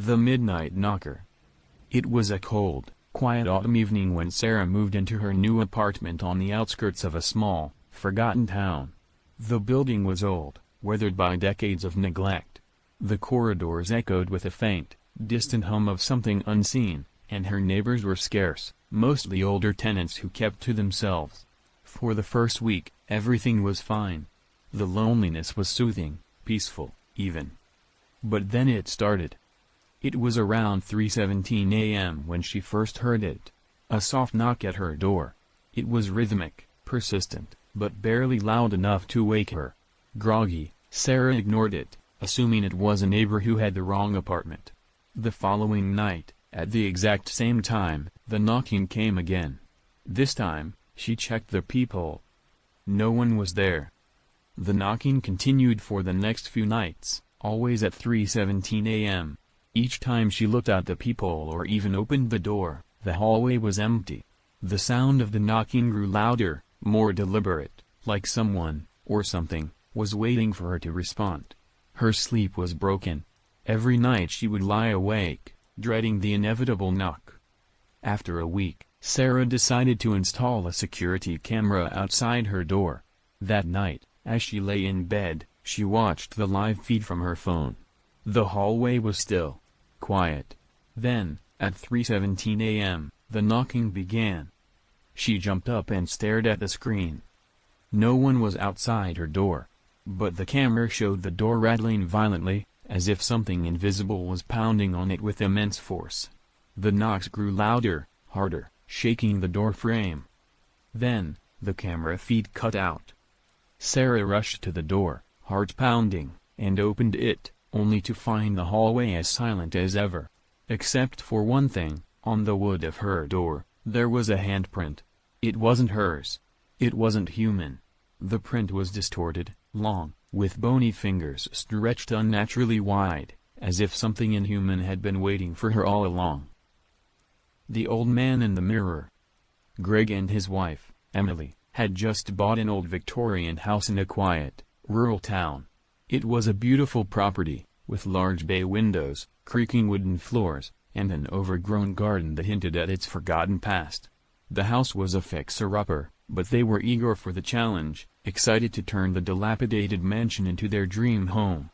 The Midnight Knocker. It was a cold, quiet autumn evening when Sarah moved into her new apartment on the outskirts of a small, forgotten town. The building was old, weathered by decades of neglect. The corridors echoed with a faint, distant hum of something unseen, and her neighbors were scarce, mostly older tenants who kept to themselves. For the first week, everything was fine. The loneliness was soothing, peaceful, even. But then it started. It was around 3:17 a.m. when she first heard it. A soft knock at her door. It was rhythmic, persistent, but barely loud enough to wake her. Groggy, Sarah ignored it, assuming it was a neighbor who had the wrong apartment. The following night, at the exact same time, the knocking came again. This time, she checked the peephole. No one was there. The knocking continued for the next few nights, always at 3:17 a.m. Each time she looked out the peephole or even opened the door, the hallway was empty. The sound of the knocking grew louder, more deliberate, like someone, or something, was waiting for her to respond. Her sleep was broken. Every night she would lie awake, dreading the inevitable knock. After a week, Sarah decided to install a security camera outside her door. That night, as she lay in bed, she watched the live feed from her phone. The hallway was still, quiet. Then, at 3:17 a.m., the knocking began. She jumped up and stared at the screen. No one was outside her door. But the camera showed the door rattling violently, as if something invisible was pounding on it with immense force. The knocks grew louder, harder, shaking the door frame. Then, the camera feed cut out. Sarah rushed to the door, heart pounding, and opened it, only to find the hallway as silent as ever. Except for one thing, on the wood of her door, there was a handprint. It wasn't hers. It wasn't human. The print was distorted, long, with bony fingers stretched unnaturally wide, as if something inhuman had been waiting for her all along. The old man in the mirror. Greg and his wife, Emily, had just bought an old Victorian house in a quiet, rural town. It was a beautiful property, with large bay windows, creaking wooden floors, and an overgrown garden that hinted at its forgotten past. The house was a fixer-upper, but they were eager for the challenge, excited to turn the dilapidated mansion into their dream home.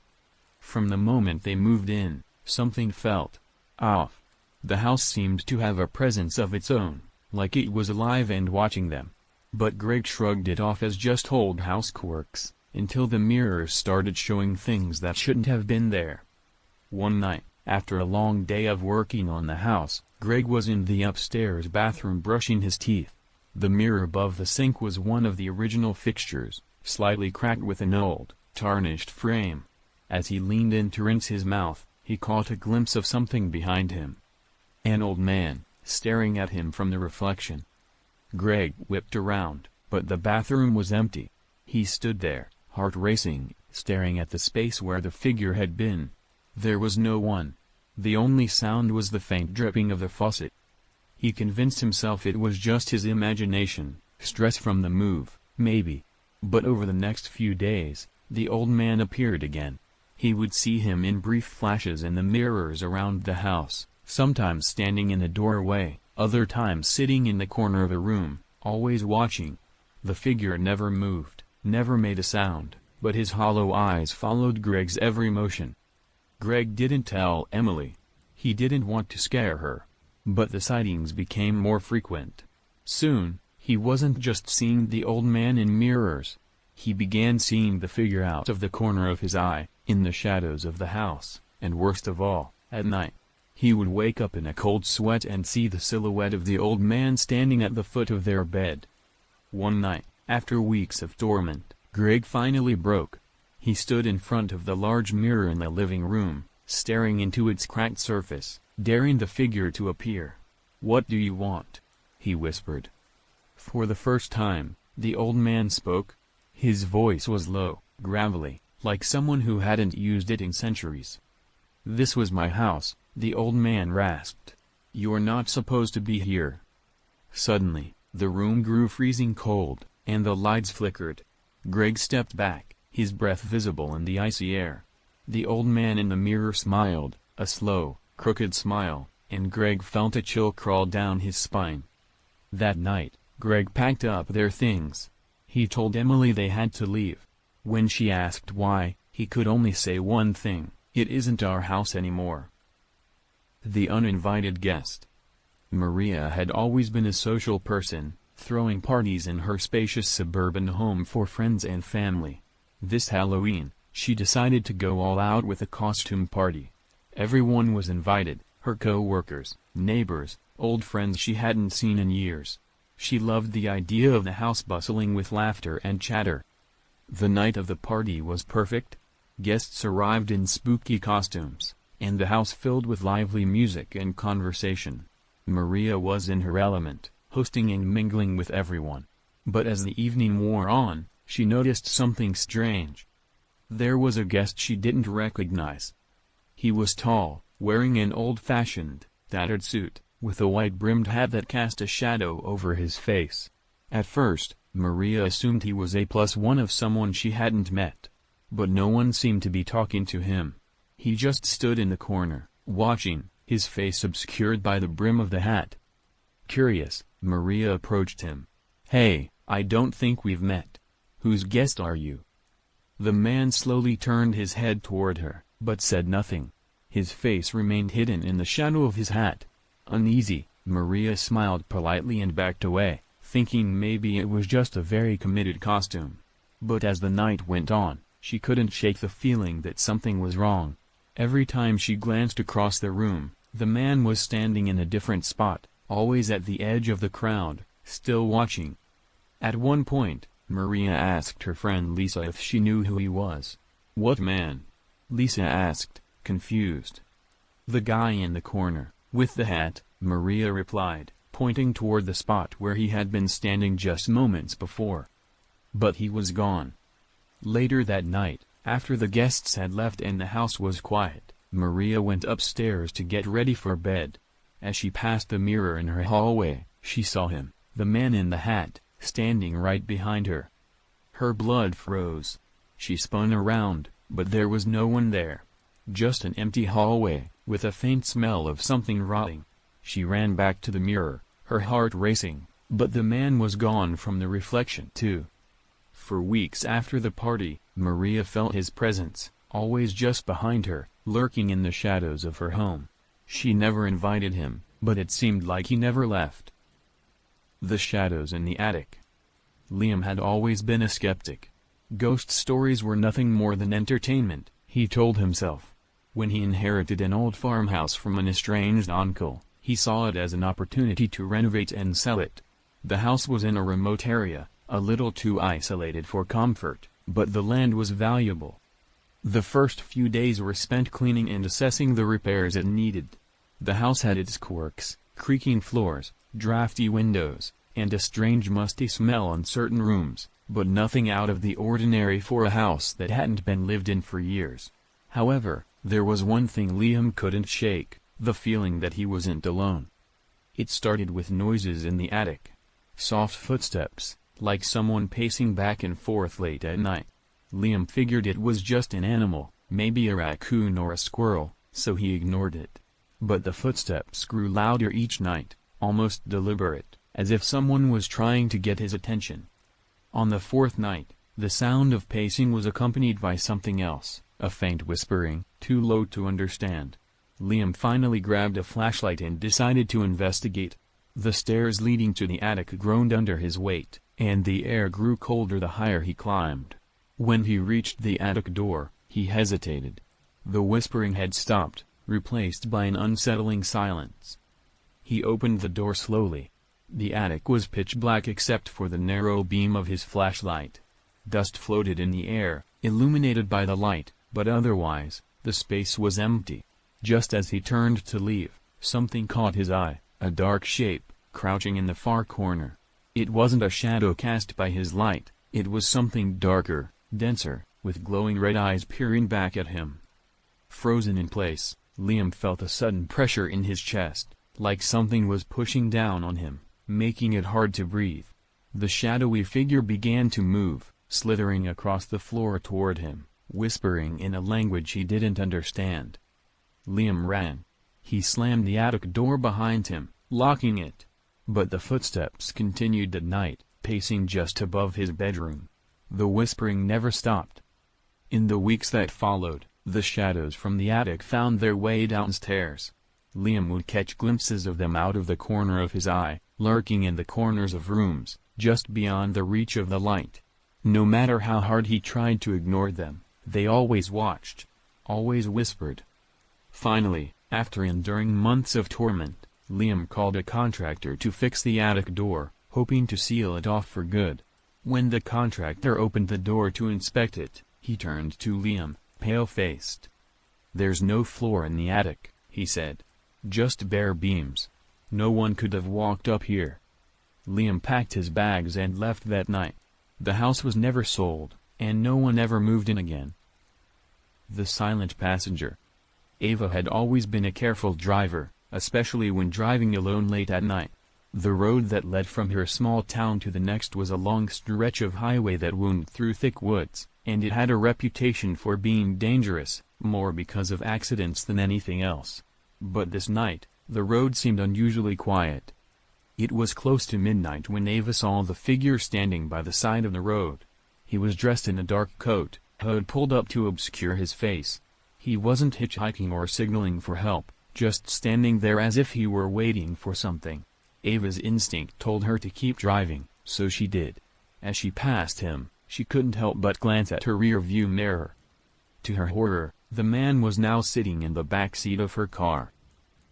From the moment they moved in, something felt off. The house seemed to have a presence of its own, like it was alive and watching them. But Greg shrugged it off as just old house quirks, until the mirrors started showing things that shouldn't have been there. One night, after a long day of working on the house, Greg was in the upstairs bathroom brushing his teeth. The mirror above the sink was one of the original fixtures, slightly cracked with an old, tarnished frame. As he leaned in to rinse his mouth, he caught a glimpse of something behind him. An old man, staring at him from the reflection. Greg whipped around, but the bathroom was empty. He stood there, heart racing, staring at the space where the figure had been. There was no one. The only sound was the faint dripping of the faucet. He convinced himself it was just his imagination, stress from the move, maybe. But over the next few days, the old man appeared again. He would see him in brief flashes in the mirrors around the house, sometimes standing in the doorway, other times sitting in the corner of a room, always watching. The figure never moved, never made a sound, but his hollow eyes followed Greg's every motion. Greg didn't tell Emily. He didn't want to scare her. But the sightings became more frequent. Soon, he wasn't just seeing the old man in mirrors. He began seeing the figure out of the corner of his eye, in the shadows of the house, and worst of all, at night. He would wake up in a cold sweat and see the silhouette of the old man standing at the foot of their bed. One night, after weeks of torment, Greg finally broke. He stood in front of the large mirror in the living room, staring into its cracked surface, daring the figure to appear. "What do you want?" he whispered. For the first time, the old man spoke. His voice was low, gravelly, like someone who hadn't used it in centuries. "This was my house," the old man rasped. "You're not supposed to be here." Suddenly, the room grew freezing cold, and the lights flickered. Greg stepped back, his breath visible in the icy air. The old man in the mirror smiled, a slow, crooked smile, and Greg felt a chill crawl down his spine. That night, Greg packed up their things. He told Emily they had to leave. When she asked why, he could only say one thing: "It isn't our house anymore." The uninvited guest. Maria had always been a social person, throwing parties in her spacious suburban home for friends and family. This Halloween, she decided to go all out with a costume party. Everyone was invited: her co-workers, neighbors, old friends she hadn't seen in years. She loved the idea of the house bustling with laughter and chatter. The night of the party was perfect. Guests arrived in spooky costumes, and the house filled with lively music and conversation. Maria was in her element, hosting and mingling with everyone. But as the evening wore on, she noticed something strange. There was a guest she didn't recognize. He was tall, wearing an old-fashioned, tattered suit, with a white-brimmed hat that cast a shadow over his face. At first, Maria assumed he was a +1 of someone she hadn't met. But no one seemed to be talking to him. He just stood in the corner, watching, his face obscured by the brim of the hat. Curious, Maria approached him. "Hey, I don't think we've met. Whose guest are you?" The man slowly turned his head toward her, but said nothing. His face remained hidden in the shadow of his hat. Uneasy, Maria smiled politely and backed away, thinking maybe it was just a very committed costume. But as the night went on, she couldn't shake the feeling that something was wrong. Every time she glanced across the room, the man was standing in a different spot, always at the edge of the crowd, still watching. At one point, Maria asked her friend Lisa if she knew who he was. "What man?" Lisa asked, confused. "The guy in the corner, with the hat," Maria replied, pointing toward the spot where he had been standing just moments before. But he was gone. Later that night, after the guests had left and the house was quiet, Maria went upstairs to get ready for bed. As she passed the mirror in her hallway, she saw him, the man in the hat, standing right behind her. Her blood froze. She spun around, but there was no one there. Just an empty hallway, with a faint smell of something rotting. She ran back to the mirror, her heart racing, but the man was gone from the reflection too. For weeks after the party, Maria felt his presence, always just behind her, lurking in the shadows of her home. She never invited him, but it seemed like he never left. The shadows in the attic. Liam had always been a skeptic. Ghost stories were nothing more than entertainment, he told himself. When he inherited an old farmhouse from an estranged uncle, he saw it as an opportunity to renovate and sell it. The house was in a remote area, a little too isolated for comfort, but the land was valuable. The first few days were spent cleaning and assessing the repairs it needed. The house had its quirks: creaking floors, drafty windows, and a strange musty smell in certain rooms, but nothing out of the ordinary for a house that hadn't been lived in for years. However, there was one thing Liam couldn't shake: the feeling that he wasn't alone. It started with noises in the attic. Soft footsteps, like someone pacing back and forth late at night. Liam figured it was just an animal, maybe a raccoon or a squirrel, so he ignored it. But the footsteps grew louder each night, almost deliberate, as if someone was trying to get his attention. On the fourth night, the sound of pacing was accompanied by something else, a faint whispering, too low to understand. Liam finally grabbed a flashlight and decided to investigate. The stairs leading to the attic groaned under his weight, and the air grew colder the higher he climbed. When he reached the attic door, he hesitated. The whispering had stopped, replaced by an unsettling silence. He opened the door slowly. The attic was pitch black except for the narrow beam of his flashlight. Dust floated in the air, illuminated by the light, but otherwise, the space was empty. Just as he turned to leave, something caught his eye, a dark shape, crouching in the far corner. It wasn't a shadow cast by his light, it was something darker, denser, with glowing red eyes peering back at him. Frozen in place, Liam felt a sudden pressure in his chest, like something was pushing down on him, making it hard to breathe. The shadowy figure began to move, slithering across the floor toward him, whispering in a language he didn't understand. Liam ran. He slammed the attic door behind him, locking it. But the footsteps continued that night, pacing just above his bedroom. The whispering never stopped. In the weeks that followed, the shadows from the attic found their way downstairs. Liam would catch glimpses of them out of the corner of his eye, lurking in the corners of rooms, just beyond the reach of the light. No matter how hard he tried to ignore them, they always watched, always whispered. Finally, after enduring months of torment, Liam called a contractor to fix the attic door, hoping to seal it off for good. When the contractor opened the door to inspect it, he turned to Liam, pale-faced. "There's no floor in the attic," he said. "Just bare beams. No one could have walked up here." Liam packed his bags and left that night. The house was never sold, and no one ever moved in again. The silent passenger. Ava had always been a careful driver, especially when driving alone late at night. The road that led from her small town to the next was a long stretch of highway that wound through thick woods, and it had a reputation for being dangerous, more because of accidents than anything else. But this night, the road seemed unusually quiet. It was close to midnight when Ava saw the figure standing by the side of the road. He was dressed in a dark coat, hood pulled up to obscure his face. He wasn't hitchhiking or signaling for help, just standing there as if he were waiting for something. Ava's instinct told her to keep driving, so she did. As she passed him, she couldn't help but glance at her rear-view mirror. To her horror, the man was now sitting in the back seat of her car.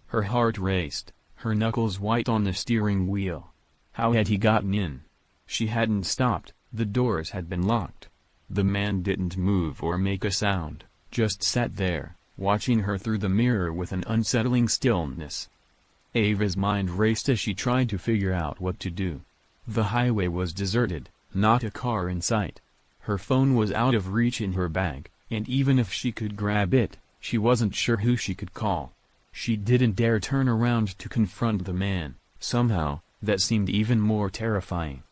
Her heart raced, her knuckles white on the steering wheel. How had he gotten in? She hadn't stopped, the doors had been locked. The man didn't move or make a sound, just sat there, watching her through the mirror with an unsettling stillness. Ava's mind raced as she tried to figure out what to do. The highway was deserted, not a car in sight. Her phone was out of reach in her bag, and even if she could grab it, she wasn't sure who she could call. She didn't dare turn around to confront the man. Somehow, that seemed even more terrifying.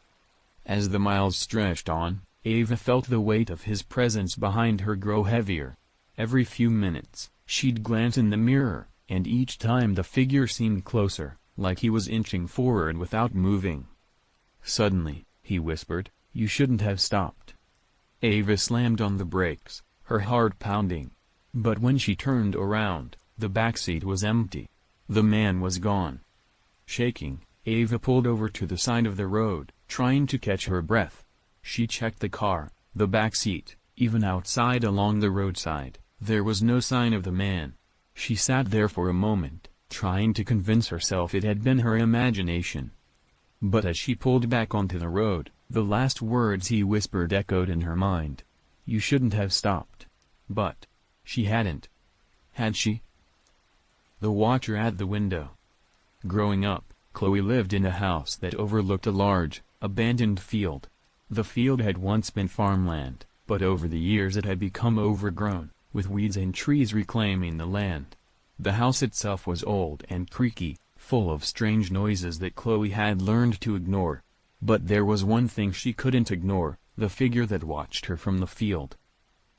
As the miles stretched on, Ava felt the weight of his presence behind her grow heavier. Every few minutes, she'd glance in the mirror, and each time the figure seemed closer, like he was inching forward without moving. Suddenly, he whispered, "You shouldn't have stopped." Ava slammed on the brakes, her heart pounding. But when she turned around, the backseat was empty. The man was gone. Shaking, Ava pulled over to the side of the road, trying to catch her breath. She checked the car, the backseat, even outside along the roadside. There was no sign of the man. She sat there for a moment, trying to convince herself it had been her imagination. But as she pulled back onto the road, the last words he whispered echoed in her mind. "You shouldn't have stopped." But she hadn't. Had she? The watcher at the window. Growing up, Chloe lived in a house that overlooked a large, abandoned field. The field had once been farmland, but over the years it had become overgrown, with weeds and trees reclaiming the land. The house itself was old and creaky, full of strange noises that Chloe had learned to ignore. But there was one thing she couldn't ignore, the figure that watched her from the field.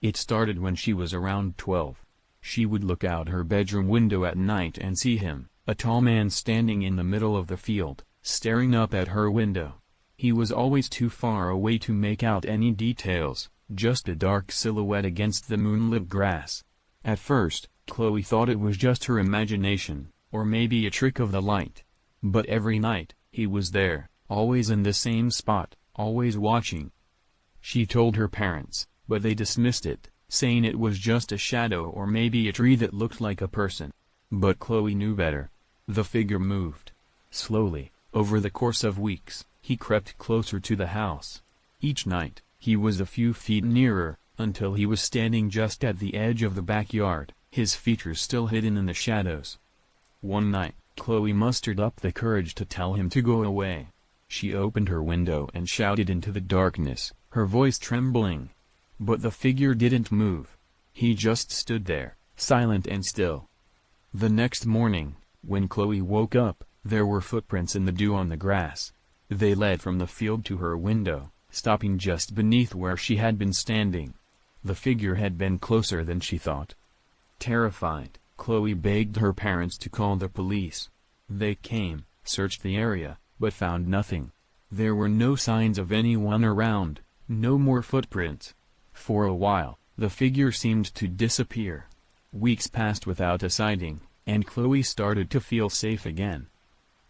It started when she was around 12. She would look out her bedroom window at night and see him, a tall man standing in the middle of the field, staring up at her window. He was always too far away to make out any details, just a dark silhouette against the moonlit grass. At first, Chloe thought it was just her imagination, or maybe a trick of the light. But every night, he was there, always in the same spot, always watching. She told her parents, but they dismissed it, saying it was just a shadow or maybe a tree that looked like a person. But Chloe knew better. The figure moved. Slowly, over the course of weeks, he crept closer to the house. Each night, he was a few feet nearer, until he was standing just at the edge of the backyard, his features still hidden in the shadows. One night, Chloe mustered up the courage to tell him to go away. She opened her window and shouted into the darkness, her voice trembling. But the figure didn't move. He just stood there, silent and still. The next morning, when Chloe woke up, there were footprints in the dew on the grass. They led from the field to her window, stopping just beneath where she had been standing. The figure had been closer than she thought. Terrified, Chloe begged her parents to call the police. They came, searched the area, but found nothing. There were no signs of anyone around, no more footprints. For a while, the figure seemed to disappear. Weeks passed without a sighting, and Chloe started to feel safe again.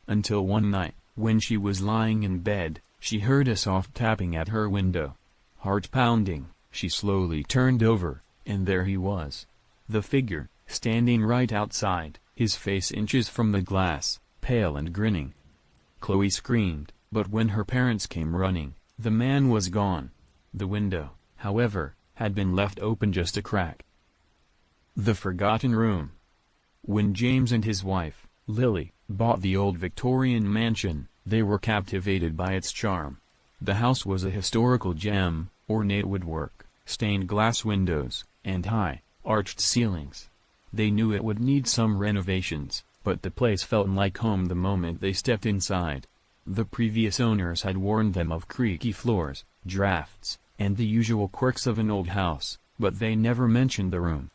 Until one night, when she was lying in bed, she heard a soft tapping at her window. Heart pounding, she slowly turned over, and there he was. The figure, standing right outside, his face inches from the glass, pale and grinning. Chloe screamed, but when her parents came running, the man was gone. The window, however, had been left open just a crack. The Forgotten Room. When James and his wife, Lily, bought the old Victorian mansion, they were captivated by its charm. The house was a historical gem, ornate woodwork, stained glass windows, and high, arched ceilings. They knew it would need some renovations, but the place felt like home the moment they stepped inside. The previous owners had warned them of creaky floors, drafts, and the usual quirks of an old house, but they never mentioned the room.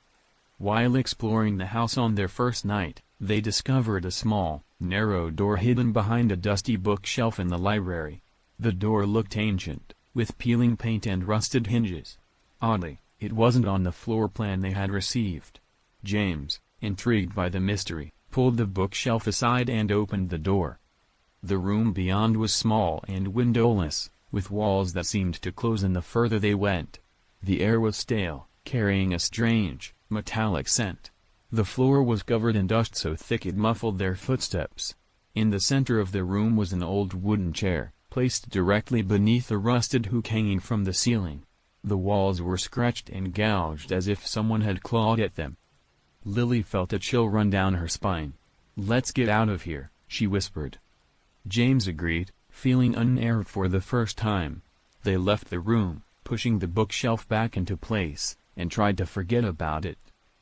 While exploring the house on their first night, they discovered a small, narrow door hidden behind a dusty bookshelf in the library. The door looked ancient, with peeling paint and rusted hinges. Oddly, it wasn't on the floor plan they had received. James, intrigued by the mystery, pulled the bookshelf aside and opened the door. The room beyond was small and windowless, with walls that seemed to close in the further they went. The air was stale, carrying a strange, metallic scent. The floor was covered in dust so thick it muffled their footsteps. In the center of the room was an old wooden chair, placed directly beneath a rusted hook hanging from the ceiling. The walls were scratched and gouged as if someone had clawed at them. Lily felt a chill run down her spine. "Let's get out of here," she whispered. James agreed, feeling unnerved for the first time. They left the room, pushing the bookshelf back into place, and tried to forget about it.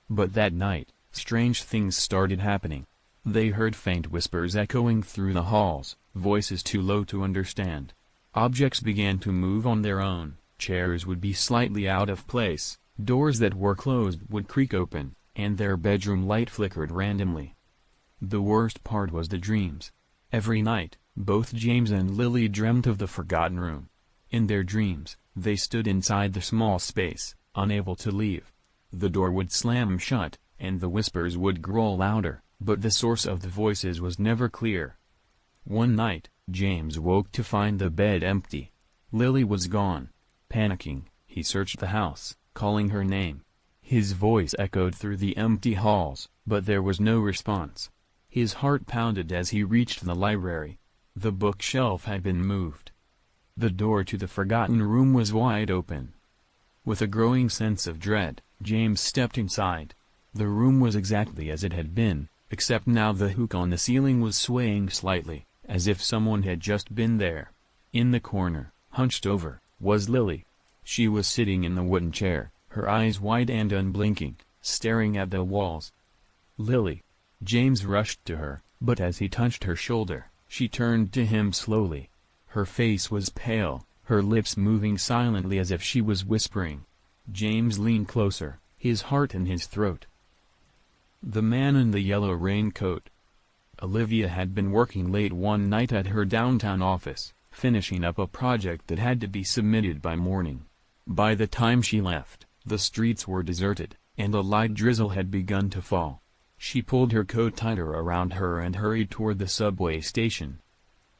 But that night, strange things started happening. They heard faint whispers echoing through the halls, voices too low to understand. Objects began to move on their own, chairs would be slightly out of place, doors that were closed would creak open, and their bedroom light flickered randomly. The worst part was the dreams. Every night, both James and Lily dreamt of the Forgotten Room. In their dreams, they stood inside the small space, unable to leave. The door would slam shut, and the whispers would grow louder, but the source of the voices was never clear. One night, James woke to find the bed empty. Lily was gone. Panicking, he searched the house, calling her name. His voice echoed through the empty halls, but there was no response. His heart pounded as he reached the library. The bookshelf had been moved. The door to the Forgotten Room was wide open. With a growing sense of dread, James stepped inside. The room was exactly as it had been, except now the hook on the ceiling was swaying slightly, as if someone had just been there. In the corner, hunched over, was Lily. She was sitting in the wooden chair, her eyes wide and unblinking, staring at the walls. "Lily!" James rushed to her, but as he touched her shoulder, she turned to him slowly. Her face was pale, her lips moving silently as if she was whispering. James leaned closer, his heart in his throat. The man in the yellow raincoat. Olivia had been working late one night at her downtown office, finishing up a project that had to be submitted by morning. By the time she left, the streets were deserted, and a light drizzle had begun to fall. She pulled her coat tighter around her and hurried toward the subway station.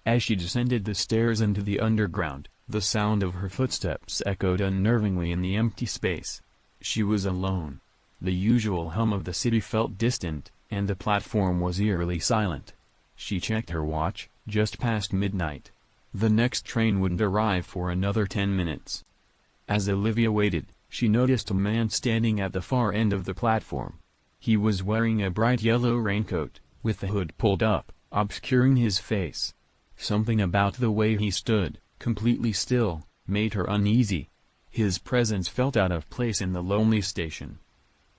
As she descended the stairs into the underground, the sound of her footsteps echoed unnervingly in the empty space. She was alone. The usual hum of the city felt distant, and the platform was eerily silent. She checked her watch, just past midnight. The next train wouldn't arrive for another 10 minutes. As Olivia waited, she noticed a man standing at the far end of the platform. He was wearing a bright yellow raincoat, with the hood pulled up, obscuring his face. Something about the way he stood, completely still, made her uneasy. His presence felt out of place in the lonely station.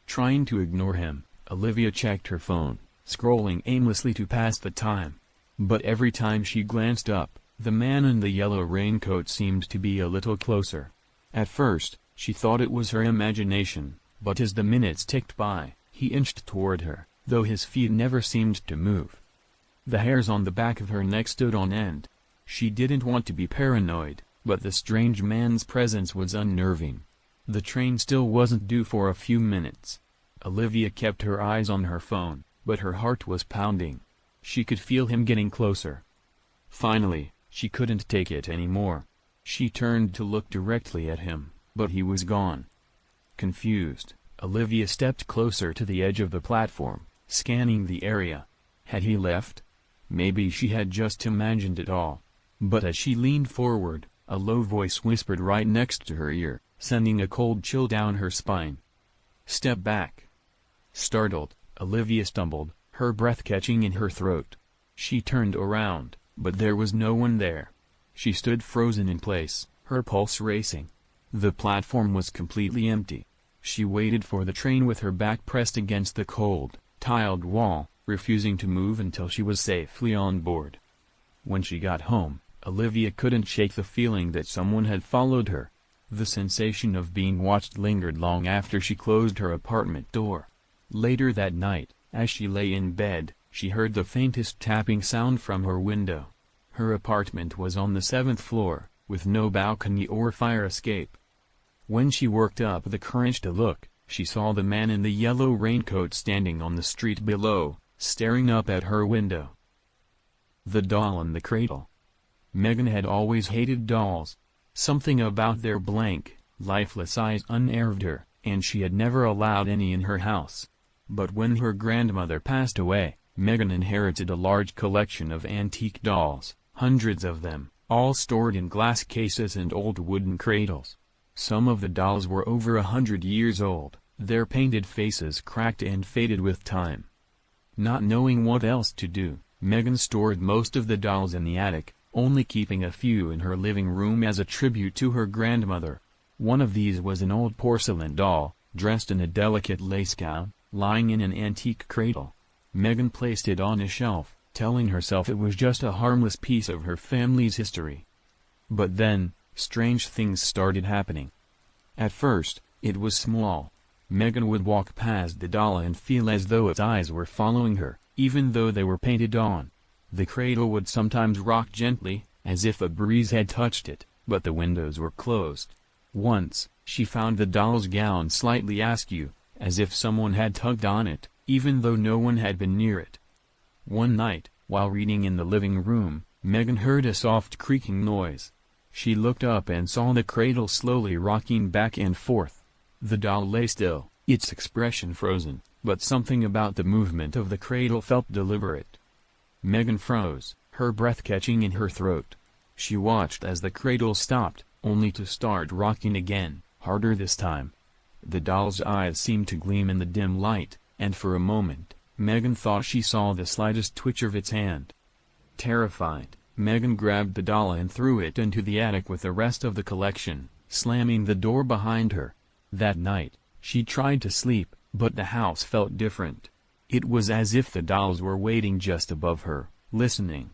Trying to ignore him, Olivia checked her phone, scrolling aimlessly to pass the time. But every time she glanced up, the man in the yellow raincoat seemed to be a little closer. At first, she thought it was her imagination, but as the minutes ticked by, he inched toward her, though his feet never seemed to move. The hairs on the back of her neck stood on end. She didn't want to be paranoid, but the strange man's presence was unnerving. The train still wasn't due for a few minutes. Olivia kept her eyes on her phone, but her heart was pounding. She could feel him getting closer. Finally, she couldn't take it anymore. She turned to look directly at him, but he was gone. Confused, Olivia stepped closer to the edge of the platform, scanning the area. Had he left? Maybe she had just imagined it all. But as she leaned forward, a low voice whispered right next to her ear, sending a cold chill down her spine. "Step back." Startled, Olivia stumbled, her breath catching in her throat. She turned around, but there was no one there. She stood frozen in place, her pulse racing. The platform was completely empty. She waited for the train with her back pressed against the cold, tiled wall, refusing to move until she was safely on board. When she got home, Olivia couldn't shake the feeling that someone had followed her. The sensation of being watched lingered long after she closed her apartment door. Later that night, as she lay in bed, she heard the faintest tapping sound from her window. Her apartment was on the 7th floor, with no balcony or fire escape. When she worked up the courage to look, she saw the man in the yellow raincoat standing on the street below, staring up at her window. The doll in the cradle. Megan had always hated dolls. Something about their blank, lifeless eyes unnerved her, and she had never allowed any in her house. But when her grandmother passed away, Megan inherited a large collection of antique dolls, hundreds of them, all stored in glass cases and old wooden cradles. Some of the dolls were over 100 years old, their painted faces cracked and faded with time. Not knowing what else to do, Megan stored most of the dolls in the attic, only keeping a few in her living room as a tribute to her grandmother. One of these was an old porcelain doll, dressed in a delicate lace gown, lying in an antique cradle. Megan placed it on a shelf, telling herself it was just a harmless piece of her family's history. But then, strange things started happening. At first, it was small. Megan would walk past the doll and feel as though its eyes were following her, even though they were painted on. The cradle would sometimes rock gently, as if a breeze had touched it, but the windows were closed. Once, she found the doll's gown slightly askew, as if someone had tugged on it, even though no one had been near it. One night, while reading in the living room, Megan heard a soft creaking noise. She looked up and saw the cradle slowly rocking back and forth. The doll lay still, its expression frozen, but something about the movement of the cradle felt deliberate. Megan froze, her breath catching in her throat. She watched as the cradle stopped, only to start rocking again, harder this time. The doll's eyes seemed to gleam in the dim light, and for a moment, Megan thought she saw the slightest twitch of its hand. Terrified, Megan grabbed the doll and threw it into the attic with the rest of the collection, slamming the door behind her. That night, she tried to sleep, but the house felt different. It was as if the dolls were waiting just above her, listening.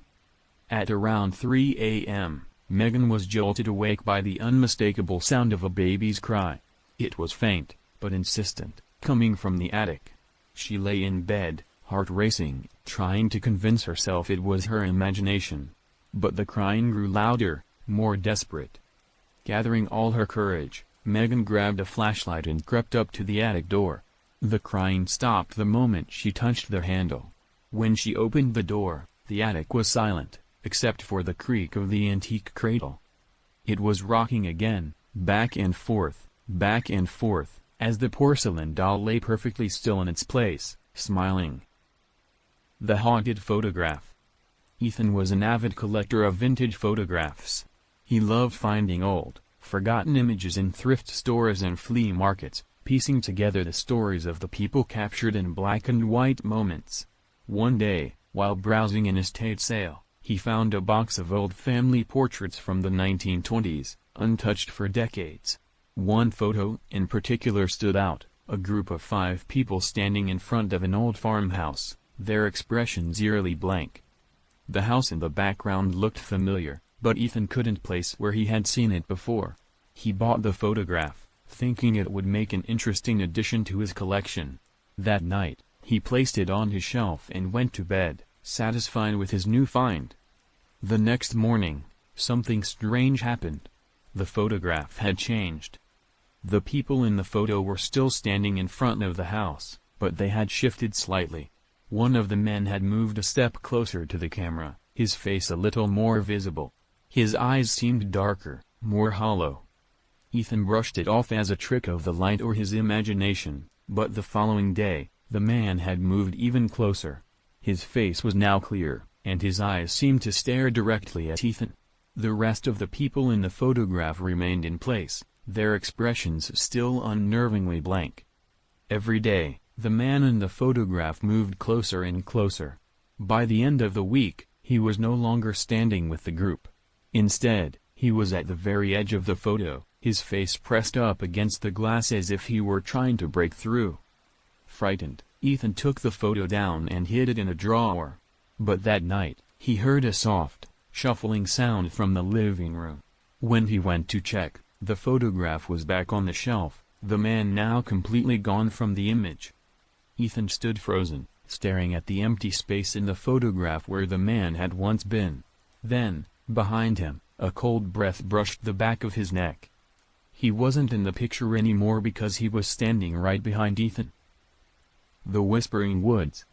At around 3 a.m., Megan was jolted awake by the unmistakable sound of a baby's cry. It was faint, but insistent, coming from the attic. She lay in bed, heart racing, trying to convince herself it was her imagination. But the crying grew louder, more desperate. Gathering all her courage, Megan grabbed a flashlight and crept up to the attic door. The crying stopped the moment she touched the handle. When she opened the door, the attic was silent, except for the creak of the antique cradle. It was rocking again, back and forth, as the porcelain doll lay perfectly still in its place, smiling. The haunted photograph. Ethan was an avid collector of vintage photographs. He loved finding old, forgotten images in thrift stores and flea markets, piecing together the stories of the people captured in black and white moments. One day, while browsing an estate sale, he found a box of old family portraits from the 1920s, untouched for decades. One photo in particular stood out, a group of 5 people standing in front of an old farmhouse, their expressions eerily blank. The house in the background looked familiar, but Ethan couldn't place where he had seen it before. He bought the photograph, thinking it would make an interesting addition to his collection. That night, He placed it on his shelf and went to bed, satisfied with his new find. The next morning, something strange happened. The photograph had changed. The people in the photo were still standing in front of the house, but they had shifted slightly. One of the men had moved a step closer to the camera, his face a little more visible. His eyes seemed darker, more hollow. Ethan brushed it off as a trick of the light or his imagination, but the following day, the man had moved even closer. His face was now clear, and his eyes seemed to stare directly at Ethan. The rest of the people in the photograph remained in place, their expressions still unnervingly blank. Every day, the man in the photograph moved closer and closer. By the end of the week, he was no longer standing with the group. Instead, he was at the very edge of the photo, his face pressed up against the glass as if he were trying to break through. Frightened, Ethan took the photo down and hid it in a drawer. But that night, he heard a soft, shuffling sound from the living room. When he went to check, the photograph was back on the shelf, the man now completely gone from the image. Ethan stood frozen, staring at the empty space in the photograph where the man had once been. Then, behind him, a cold breath brushed the back of his neck. He wasn't in the picture anymore because he was standing right behind Ethan. The Whispering Woods.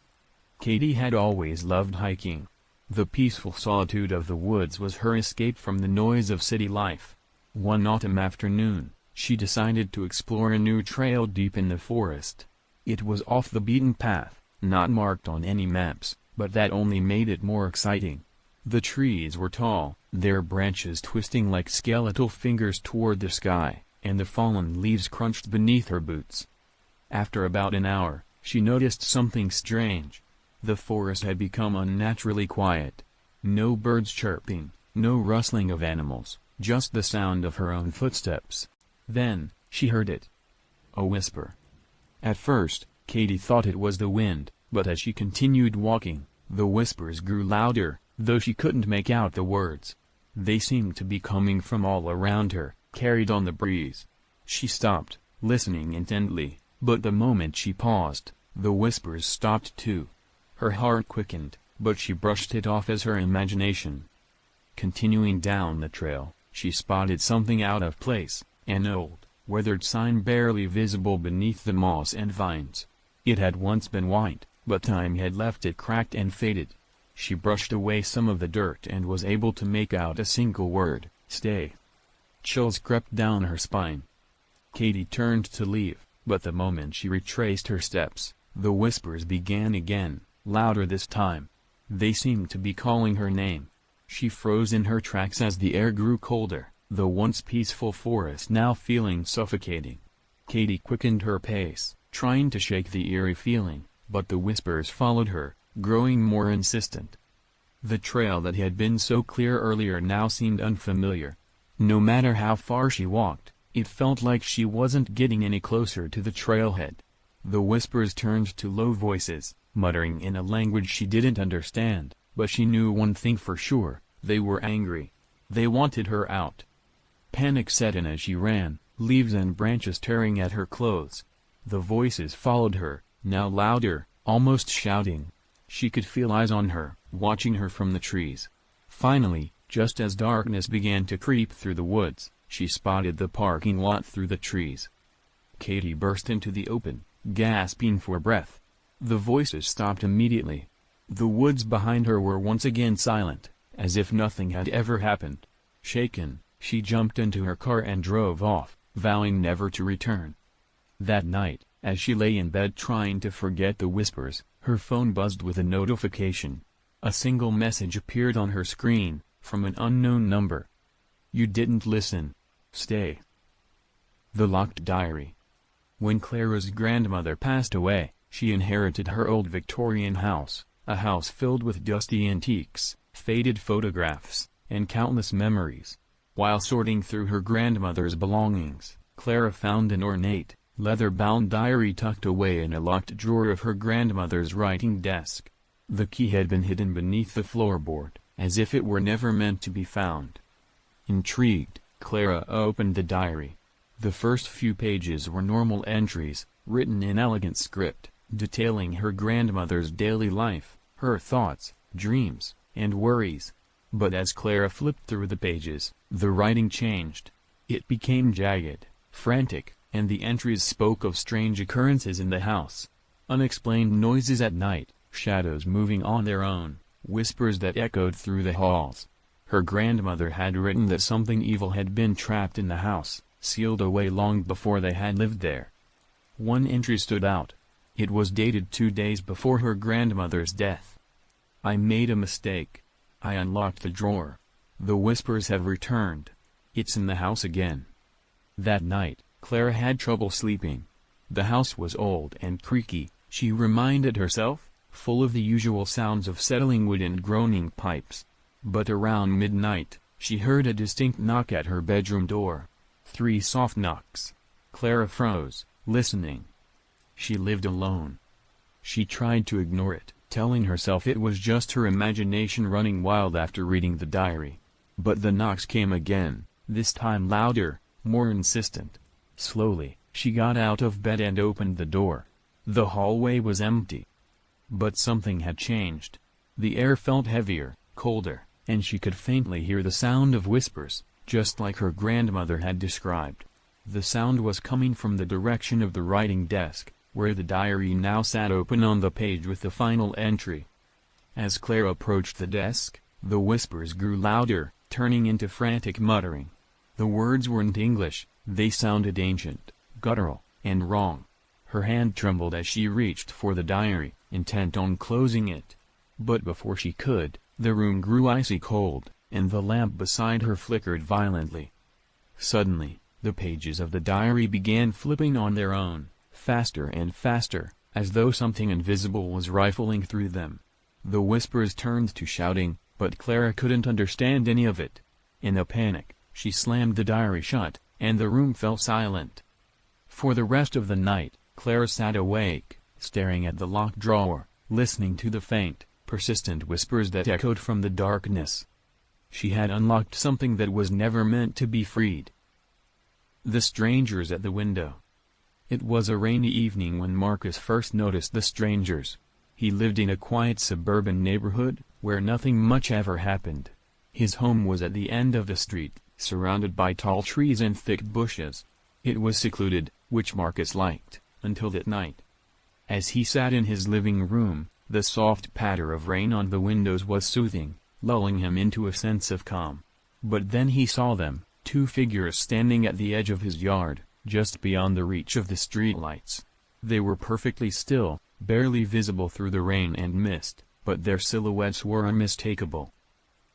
Katie had always loved hiking. The peaceful solitude of the woods was her escape from the noise of city life. One autumn afternoon, she decided to explore a new trail deep in the forest. It was off the beaten path, not marked on any maps, but that only made it more exciting. The trees were tall, their branches twisting like skeletal fingers toward the sky, and the fallen leaves crunched beneath her boots. After about an hour, she noticed something strange. The forest had become unnaturally quiet. No birds chirping, no rustling of animals, just the sound of her own footsteps. Then, she heard it. A whisper. At first, Katie thought it was the wind, but as she continued walking, the whispers grew louder, though she couldn't make out the words. They seemed to be coming from all around her, carried on the breeze. She stopped, listening intently, but the moment she paused, the whispers stopped too. Her heart quickened, but she brushed it off as her imagination. Continuing down the trail, she spotted something out of place, an old, weathered sign barely visible beneath the moss and vines. It had once been white, but time had left it cracked and faded. She brushed away some of the dirt and was able to make out a single word, "Stay." Chills crept down her spine. Katie turned to leave, but the moment she retraced her steps, the whispers began again, louder this time. They seemed to be calling her name. She froze in her tracks as the air grew colder, the once peaceful forest now feeling suffocating. Katie quickened her pace, trying to shake the eerie feeling, but the whispers followed her, growing more insistent. The trail that had been so clear earlier now seemed unfamiliar. No matter how far she walked, it felt like she wasn't getting any closer to the trailhead. The whispers turned to low voices, muttering in a language she didn't understand, but she knew one thing for sure: they were angry. They wanted her out. Panic set in as she ran, leaves and branches tearing at her clothes. The voices followed her, now louder, almost shouting. She could feel eyes on her, watching her from the trees. Finally, just as darkness began to creep through the woods, she spotted the parking lot through the trees. Katie burst into the open, gasping for breath. The voices stopped immediately. The woods behind her were once again silent, as if nothing had ever happened. Shaken, she jumped into her car and drove off, vowing never to return. That night, as she lay in bed trying to forget the whispers, her phone buzzed with a notification. A single message appeared on her screen, from an unknown number. "You didn't listen. Stay." The locked diary. When Clara's grandmother passed away, she inherited her old Victorian house, a house filled with dusty antiques, faded photographs, and countless memories. While sorting through her grandmother's belongings, Clara found an ornate, leather-bound diary tucked away in a locked drawer of her grandmother's writing desk. The key had been hidden beneath the floorboard, as if it were never meant to be found. Intrigued, Clara opened the diary. The first few pages were normal entries, written in elegant script, detailing her grandmother's daily life, her thoughts, dreams, and worries. But as Clara flipped through the pages, the writing changed. It became jagged, frantic, and the entries spoke of strange occurrences in the house. Unexplained noises at night, shadows moving on their own, whispers that echoed through the halls. Her grandmother had written that something evil had been trapped in the house, sealed away long before they had lived there. One entry stood out. It was dated 2 days before her grandmother's death. "I made a mistake. I unlocked the drawer. The whispers have returned. It's in the house again." That night, Clara had trouble sleeping. The house was old and creaky, she reminded herself, full of the usual sounds of settling wood and groaning pipes. But around midnight, she heard a distinct knock at her bedroom door. 3 soft knocks. Clara froze, listening. She lived alone. She tried to ignore it, telling herself it was just her imagination running wild after reading the diary. But the knocks came again, this time louder, more insistent. Slowly, she got out of bed and opened the door. The hallway was empty. But something had changed. The air felt heavier, colder, and she could faintly hear the sound of whispers, just like her grandmother had described. The sound was coming from the direction of the writing desk, where the diary now sat open on the page with the final entry. As Clara approached the desk, the whispers grew louder, turning into frantic muttering. The words weren't English, they sounded ancient, guttural, and wrong. Her hand trembled as she reached for the diary, intent on closing it. But before she could, the room grew icy cold, and the lamp beside her flickered violently. Suddenly, the pages of the diary began flipping on their own, faster and faster, as though something invisible was rifling through them. The whispers turned to shouting, but Clara couldn't understand any of it. In a panic, she slammed the diary shut, and the room fell silent. For the rest of the night, Clara sat awake, staring at the locked drawer, listening to the faint, persistent whispers that echoed from the darkness. She had unlocked something that was never meant to be freed. The strangers at the window. It was a rainy evening when Marcus first noticed the strangers. He lived in a quiet suburban neighborhood, where nothing much ever happened. His home was at the end of the street, surrounded by tall trees and thick bushes. It was secluded, which Marcus liked, until that night. As he sat in his living room, the soft patter of rain on the windows was soothing, lulling him into a sense of calm. But then he saw them, 2 figures standing at the edge of his yard, just beyond the reach of the streetlights. They were perfectly still, barely visible through the rain and mist, but their silhouettes were unmistakable.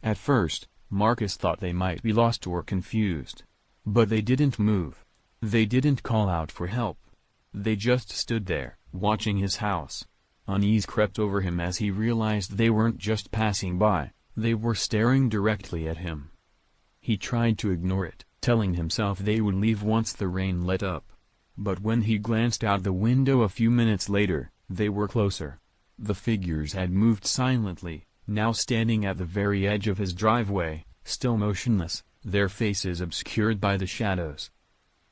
At first, Marcus thought they might be lost or confused. But they didn't move. They didn't call out for help. They just stood there, watching his house. Unease crept over him as he realized they weren't just passing by, they were staring directly at him. He tried to ignore it, telling himself they would leave once the rain let up. But when he glanced out the window a few minutes later, they were closer. The figures had moved silently, now standing at the very edge of his driveway, still motionless, their faces obscured by the shadows.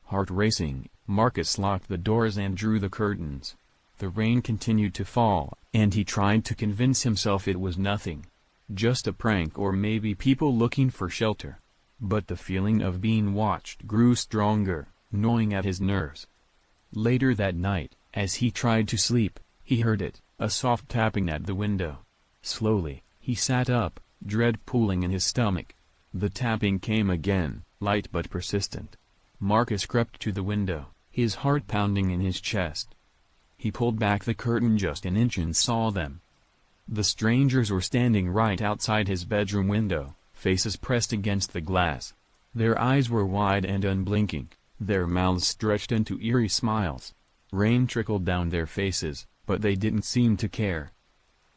Heart racing, Marcus locked the doors and drew the curtains. The rain continued to fall, and he tried to convince himself it was nothing. Just a prank or maybe people looking for shelter. But the feeling of being watched grew stronger, gnawing at his nerves. Later that night, as he tried to sleep, he heard it, a soft tapping at the window. Slowly, he sat up, dread pooling in his stomach. The tapping came again, light but persistent. Marcus crept to the window, his heart pounding in his chest. He pulled back the curtain just an inch and saw them. The strangers were standing right outside his bedroom window, faces pressed against the glass. Their eyes were wide and unblinking, their mouths stretched into eerie smiles. Rain trickled down their faces, but they didn't seem to care.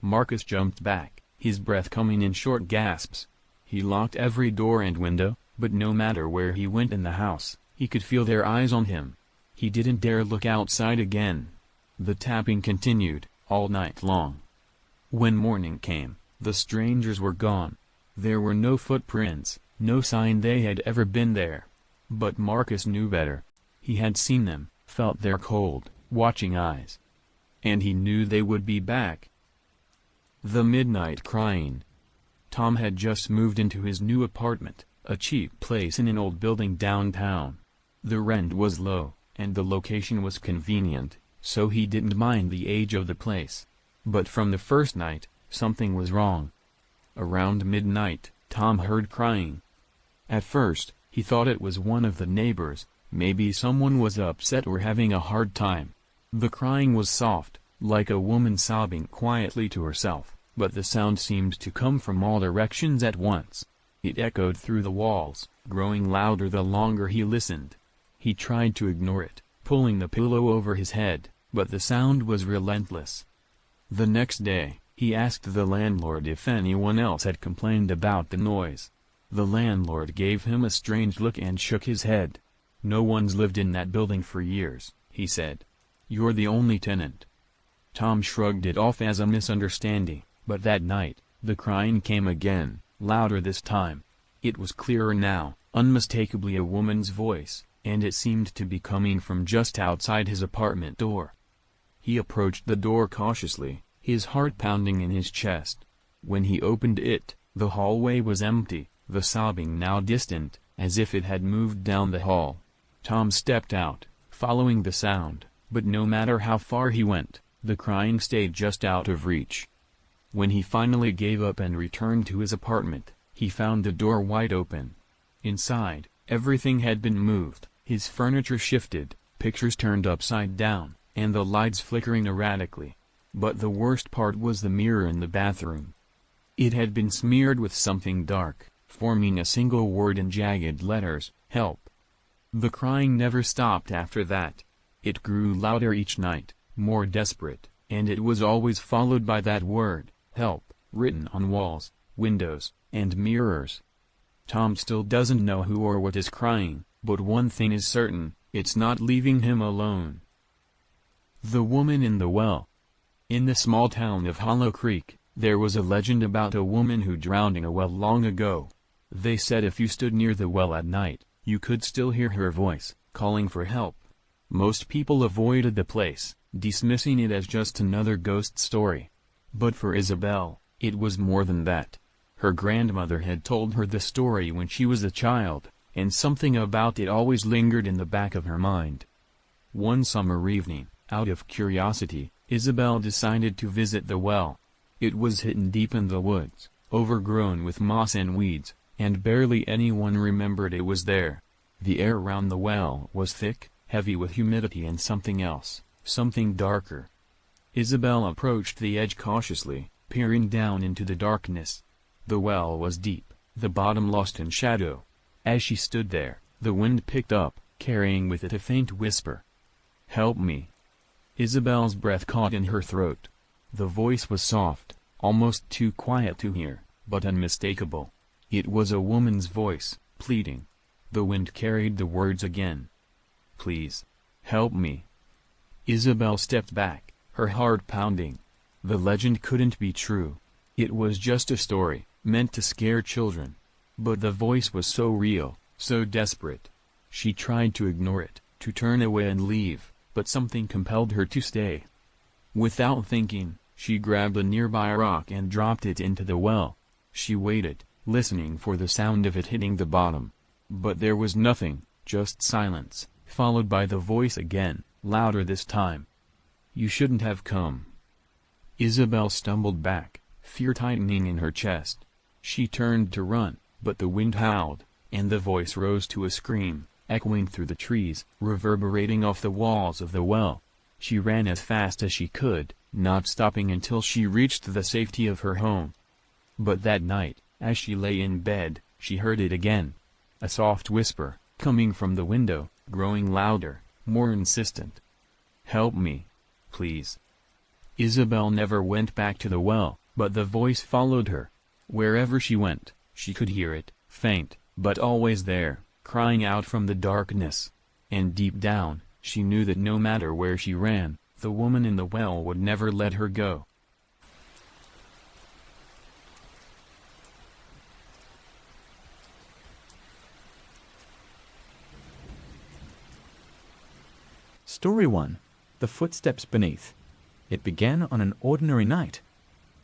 Marcus jumped back, his breath coming in short gasps. He locked every door and window, but no matter where he went in the house, he could feel their eyes on him. He didn't dare look outside again. The tapping continued, all night long. When morning came, the strangers were gone. There were no footprints, no sign they had ever been there. But Marcus knew better. He had seen them, felt their cold, watching eyes. and he knew they would be back. The midnight crying. Tom had just moved into his new apartment, a cheap place in an old building downtown. The rent was low, and the location was convenient, so he didn't mind the age of the place. But from the first night, something was wrong. Around midnight, Tom heard crying. At first, he thought it was one of the neighbors, maybe someone was upset or having a hard time. The crying was soft, like a woman sobbing quietly to herself, but the sound seemed to come from all directions at once. It echoed through the walls, growing louder the longer he listened. He tried to ignore it, pulling the pillow over his head, but the sound was relentless. The next day, he asked the landlord if anyone else had complained about the noise. The landlord gave him a strange look and shook his head. "No one's lived in that building for years," he said. "You're the only tenant." Tom shrugged it off as a misunderstanding, but that night, the crying came again, louder this time. It was clearer now, unmistakably a woman's voice, and it seemed to be coming from just outside his apartment door. He approached the door cautiously, his heart pounding in his chest. When he opened it, the hallway was empty, the sobbing now distant, as if it had moved down the hall. Tom stepped out, following the sound, but no matter how far he went, the crying stayed just out of reach. When he finally gave up and returned to his apartment, he found the door wide open. Inside, everything had been moved, his furniture shifted, pictures turned upside down, and the lights flickering erratically. But the worst part was the mirror in the bathroom. It had been smeared with something dark, forming a single word in jagged letters, "Help." The crying never stopped after that. It grew louder each night, more desperate, and it was always followed by that word, "Help," written on walls, windows, and mirrors. Tom still doesn't know who or what is crying, but one thing is certain, it's not leaving him alone. The woman in the well. In the small town of Hollow Creek, there was a legend about a woman who drowned in a well long ago. They said if you stood near the well at night, you could still hear her voice, calling for help. Most people avoided the place, dismissing it as just another ghost story. But for Isabel, it was more than that. Her grandmother had told her the story when she was a child, and something about it always lingered in the back of her mind. One summer evening, out of curiosity, Isabel decided to visit the well. It was hidden deep in the woods, overgrown with moss and weeds, and barely anyone remembered it was there. The air around the well was thick, heavy with humidity and something else, something darker. Isabel approached the edge cautiously, peering down into the darkness. The well was deep, the bottom lost in shadow. As she stood there, the wind picked up, carrying with it a faint whisper. "Help me." Isabel's breath caught in her throat. The voice was soft, almost too quiet to hear, but unmistakable. It was a woman's voice, pleading. The wind carried the words again. "Please, help me." Isabel stepped back, her heart pounding. The legend couldn't be true. It was just a story, meant to scare children. But the voice was so real, so desperate. She tried to ignore it, to turn away and leave, but something compelled her to stay. Without thinking, she grabbed a nearby rock and dropped it into the well. She waited, listening for the sound of it hitting the bottom. But there was nothing, just silence, followed by the voice again, louder this time. "You shouldn't have come." Isabel stumbled back, fear tightening in her chest. She turned to run, but the wind howled, and the voice rose to a scream, echoing through the trees, reverberating off the walls of the well. She ran as fast as she could, not stopping until she reached the safety of her home. But that night, as she lay in bed, she heard it again. A soft whisper, coming from the window, growing louder, more insistent. "Help me, please." Isabel never went back to the well, but the voice followed her. Wherever she went, she could hear it, faint, but always there, crying out from the darkness. And deep down, she knew that no matter where she ran, the woman in the well would never let her go. Story 1. The Footsteps Beneath. It began on an ordinary night.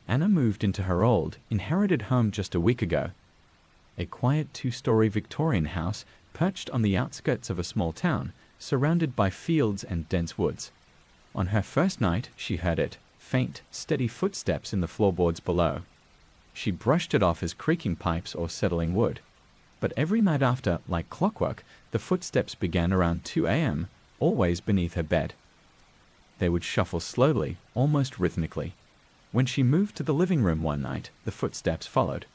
Anna moved into her old, inherited home just a week ago. A quiet 2-story Victorian house perched on the outskirts of a small town, surrounded by fields and dense woods. On her first night, she heard it, faint, steady footsteps in the floorboards below. She brushed it off as creaking pipes or settling wood. But every night after, like clockwork, the footsteps began around 2 a.m., always beneath her bed. They would shuffle slowly, almost rhythmically. When she moved to the living room one night, the footsteps followed.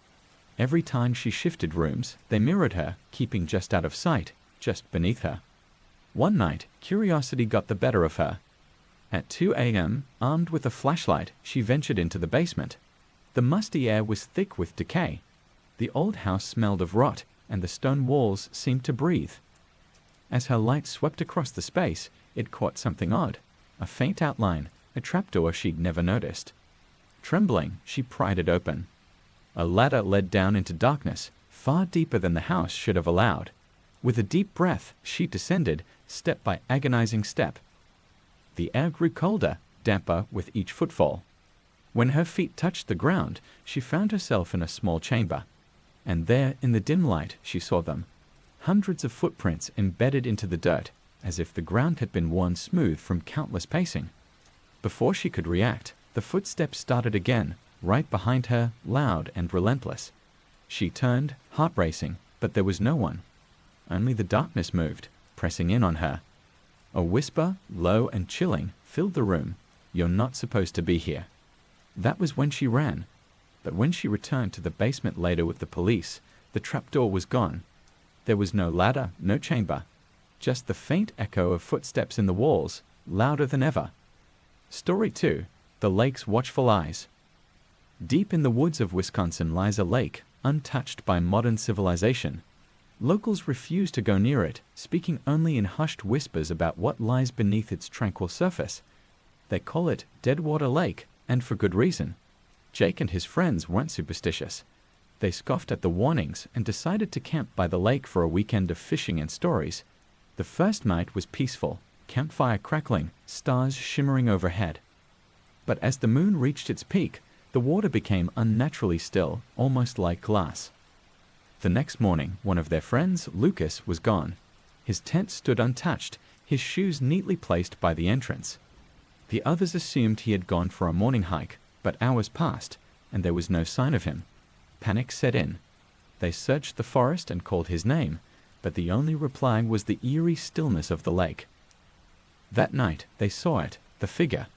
Every time she shifted rooms, they mirrored her, keeping just out of sight, just beneath her. One night, curiosity got the better of her. At 2 a.m., armed with a flashlight, she ventured into the basement. The musty air was thick with decay. The old house smelled of rot, and the stone walls seemed to breathe. As her light swept across the space, it caught something odd, a faint outline, a trapdoor she'd never noticed. Trembling, she pried it open. A ladder led down into darkness, far deeper than the house should have allowed. With a deep breath, she descended, step by agonizing step. The air grew colder, damper with each footfall. When her feet touched the ground, she found herself in a small chamber. And there, in the dim light, she saw them. Hundreds of footprints embedded into the dirt, as if the ground had been worn smooth from countless pacing. Before she could react, the footsteps started again, right behind her, loud and relentless. She turned, heart racing, but there was no one. Only the darkness moved, pressing in on her. A whisper, low and chilling, filled the room. "You're not supposed to be here." That was when she ran. But when she returned to the basement later with the police, the trapdoor was gone. There was no ladder, no chamber. Just the faint echo of footsteps in the walls, louder than ever. Story 2. The Lake's Watchful Eyes. Deep in the woods of Wisconsin lies a lake, untouched by modern civilization. Locals refuse to go near it, speaking only in hushed whispers about what lies beneath its tranquil surface. They call it Deadwater Lake, and for good reason. Jake and his friends weren't superstitious. They scoffed at the warnings and decided to camp by the lake for a weekend of fishing and stories. The first night was peaceful, campfire crackling, stars shimmering overhead. But as the moon reached its peak, the water became unnaturally still, almost like glass. The next morning, one of their friends, Lucas, was gone. His tent stood untouched, his shoes neatly placed by the entrance. The others assumed he had gone for a morning hike, but hours passed, and there was no sign of him. Panic set in. They searched the forest and called his name, but the only reply was the eerie stillness of the lake. That night they saw it, the figure.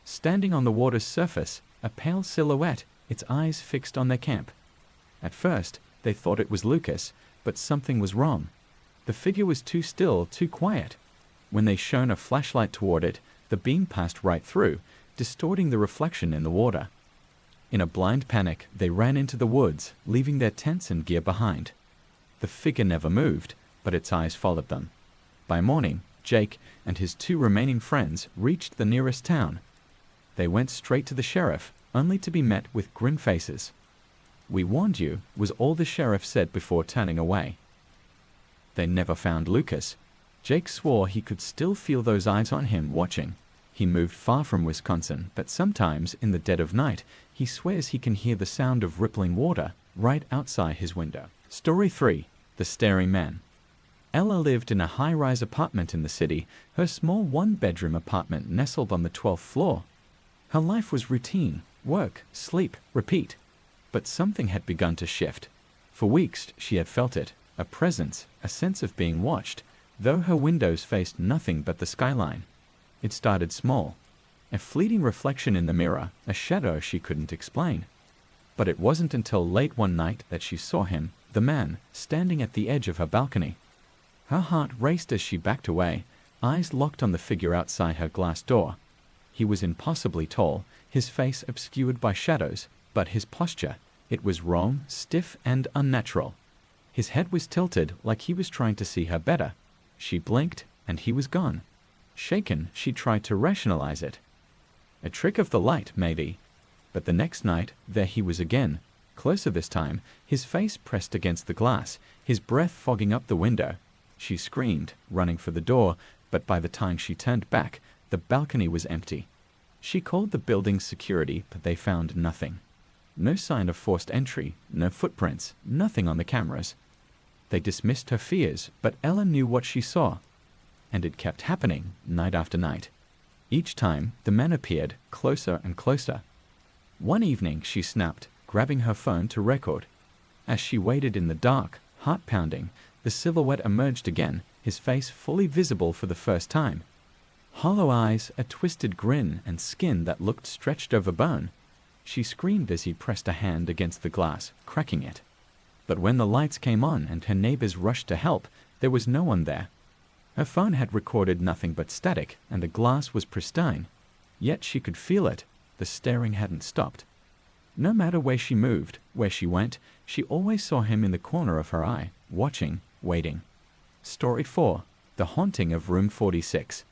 Standing on the water's surface, a pale silhouette, its eyes fixed on their camp. At first, they thought it was Lucas, but something was wrong. The figure was too still, too quiet. When they shone a flashlight toward it, the beam passed right through, distorting the reflection in the water. In a blind panic, they ran into the woods, leaving their tents and gear behind. The figure never moved, but its eyes followed them. By morning, Jake and his 2 remaining friends reached the nearest town. They went straight to the sheriff, only to be met with grim faces. "We warned you," was all the sheriff said before turning away. They never found Lucas. Jake swore he could still feel those eyes on him watching. He moved far from Wisconsin, but sometimes, in the dead of night, he swears he can hear the sound of rippling water right outside his window. Story 3. The Staring Man. Ella lived in a high-rise apartment in the city, her small one-bedroom apartment nestled on the 12th floor. Her life was routine, work, sleep, repeat. But something had begun to shift. For weeks she had felt it, a presence, a sense of being watched, though her windows faced nothing but the skyline. It started small, a fleeting reflection in the mirror, a shadow she couldn't explain. But it wasn't until late one night that she saw him, the man, standing at the edge of her balcony. Her heart raced as she backed away, eyes locked on the figure outside her glass door. He was impossibly tall, his face obscured by shadows, but his posture, it was wrong, stiff, and unnatural. His head was tilted like he was trying to see her better. She blinked, and he was gone. Shaken, she tried to rationalize it. A trick of the light, maybe. But the next night, there he was again, closer this time, his face pressed against the glass, his breath fogging up the window. She screamed, running for the door, but by the time she turned back, the balcony was empty. She called the building's security, but they found nothing. No sign of forced entry, no footprints, nothing on the cameras. They dismissed her fears, but Ella knew what she saw. And it kept happening, night after night. Each time, the man appeared, closer and closer. One evening, she snapped, grabbing her phone to record. As she waited in the dark, heart pounding, the silhouette emerged again, his face fully visible for the first time. Hollow eyes, a twisted grin, and skin that looked stretched over bone. She screamed as he pressed a hand against the glass, cracking it. But when the lights came on and her neighbors rushed to help, there was no one there. Her phone had recorded nothing but static, and the glass was pristine. Yet she could feel it. The staring hadn't stopped. No matter where she moved, where she went, she always saw him in the corner of her eye, watching, waiting. Story 4. The Haunting of Room 46.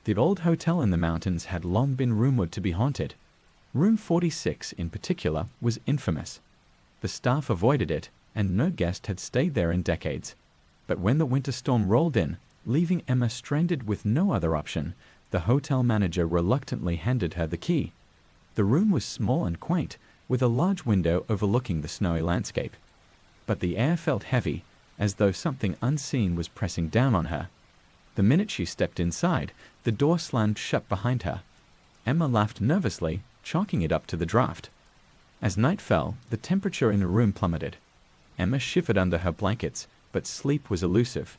The old hotel in the mountains had long been rumored to be haunted. Room 46, in particular, was infamous. The staff avoided it, and no guest had stayed there in decades. But when the winter storm rolled in, leaving Emma stranded with no other option, the hotel manager reluctantly handed her the key. The room was small and quaint, with a large window overlooking the snowy landscape. But the air felt heavy, as though something unseen was pressing down on her. The minute she stepped inside, the door slammed shut behind her. Emma laughed nervously, chalking it up to the draft. As night fell, the temperature in the room plummeted. Emma shivered under her blankets, but sleep was elusive.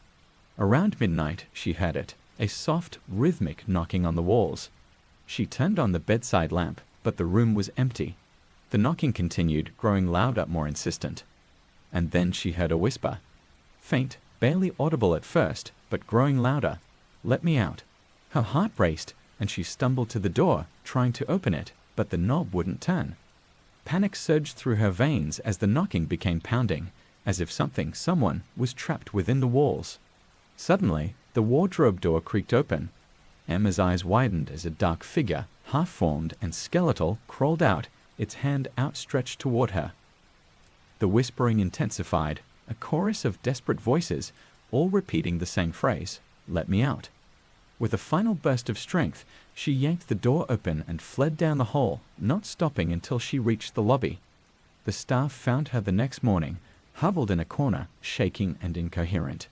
Around midnight, she heard it, a soft, rhythmic knocking on the walls. She turned on the bedside lamp, but the room was empty. The knocking continued, growing louder, more insistent. And then she heard a whisper. Faint, barely audible at first, but growing louder. "Let me out." Her heart raced, and she stumbled to the door, trying to open it, but the knob wouldn't turn. Panic surged through her veins as the knocking became pounding, as if someone was trapped within the walls. Suddenly, the wardrobe door creaked open. Emma's eyes widened as a dark figure, half-formed and skeletal, crawled out, its hand outstretched toward her. The whispering intensified, a chorus of desperate voices, all repeating the same phrase, "Let me out." With a final burst of strength, she yanked the door open and fled down the hall, not stopping until she reached the lobby. The staff found her the next morning, huddled in a corner, shaking and incoherent.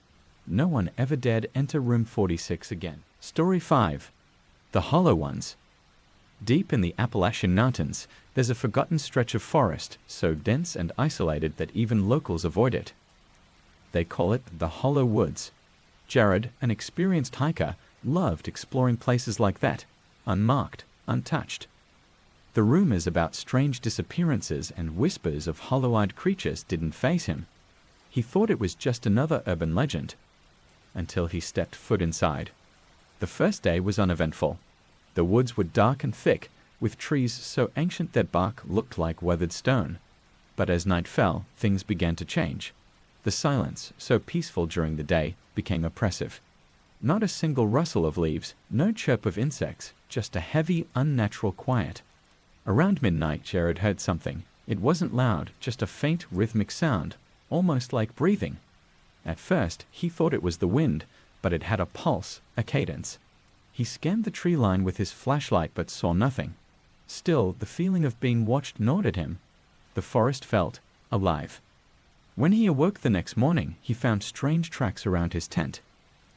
No one ever dared enter room 46 again. Story 5. The Hollow Ones. Deep in the Appalachian Mountains, there's a forgotten stretch of forest, so dense and isolated that even locals avoid it. They call it the Hollow Woods. Jared, an experienced hiker, loved exploring places like that, unmarked, untouched. The rumors about strange disappearances and whispers of hollow-eyed creatures didn't faze him. He thought it was just another urban legend, until he stepped foot inside. The first day was uneventful. The woods were dark and thick, with trees so ancient their bark looked like weathered stone. But as night fell, things began to change. The silence, so peaceful during the day, became oppressive. Not a single rustle of leaves, no chirp of insects, just a heavy, unnatural quiet. Around midnight, Jared heard something. It wasn't loud, just a faint, rhythmic sound, almost like breathing. At first, he thought it was the wind, but it had a pulse, a cadence. He scanned the tree line with his flashlight but saw nothing. Still, the feeling of being watched gnawed at him. The forest felt alive. When he awoke the next morning, he found strange tracks around his tent.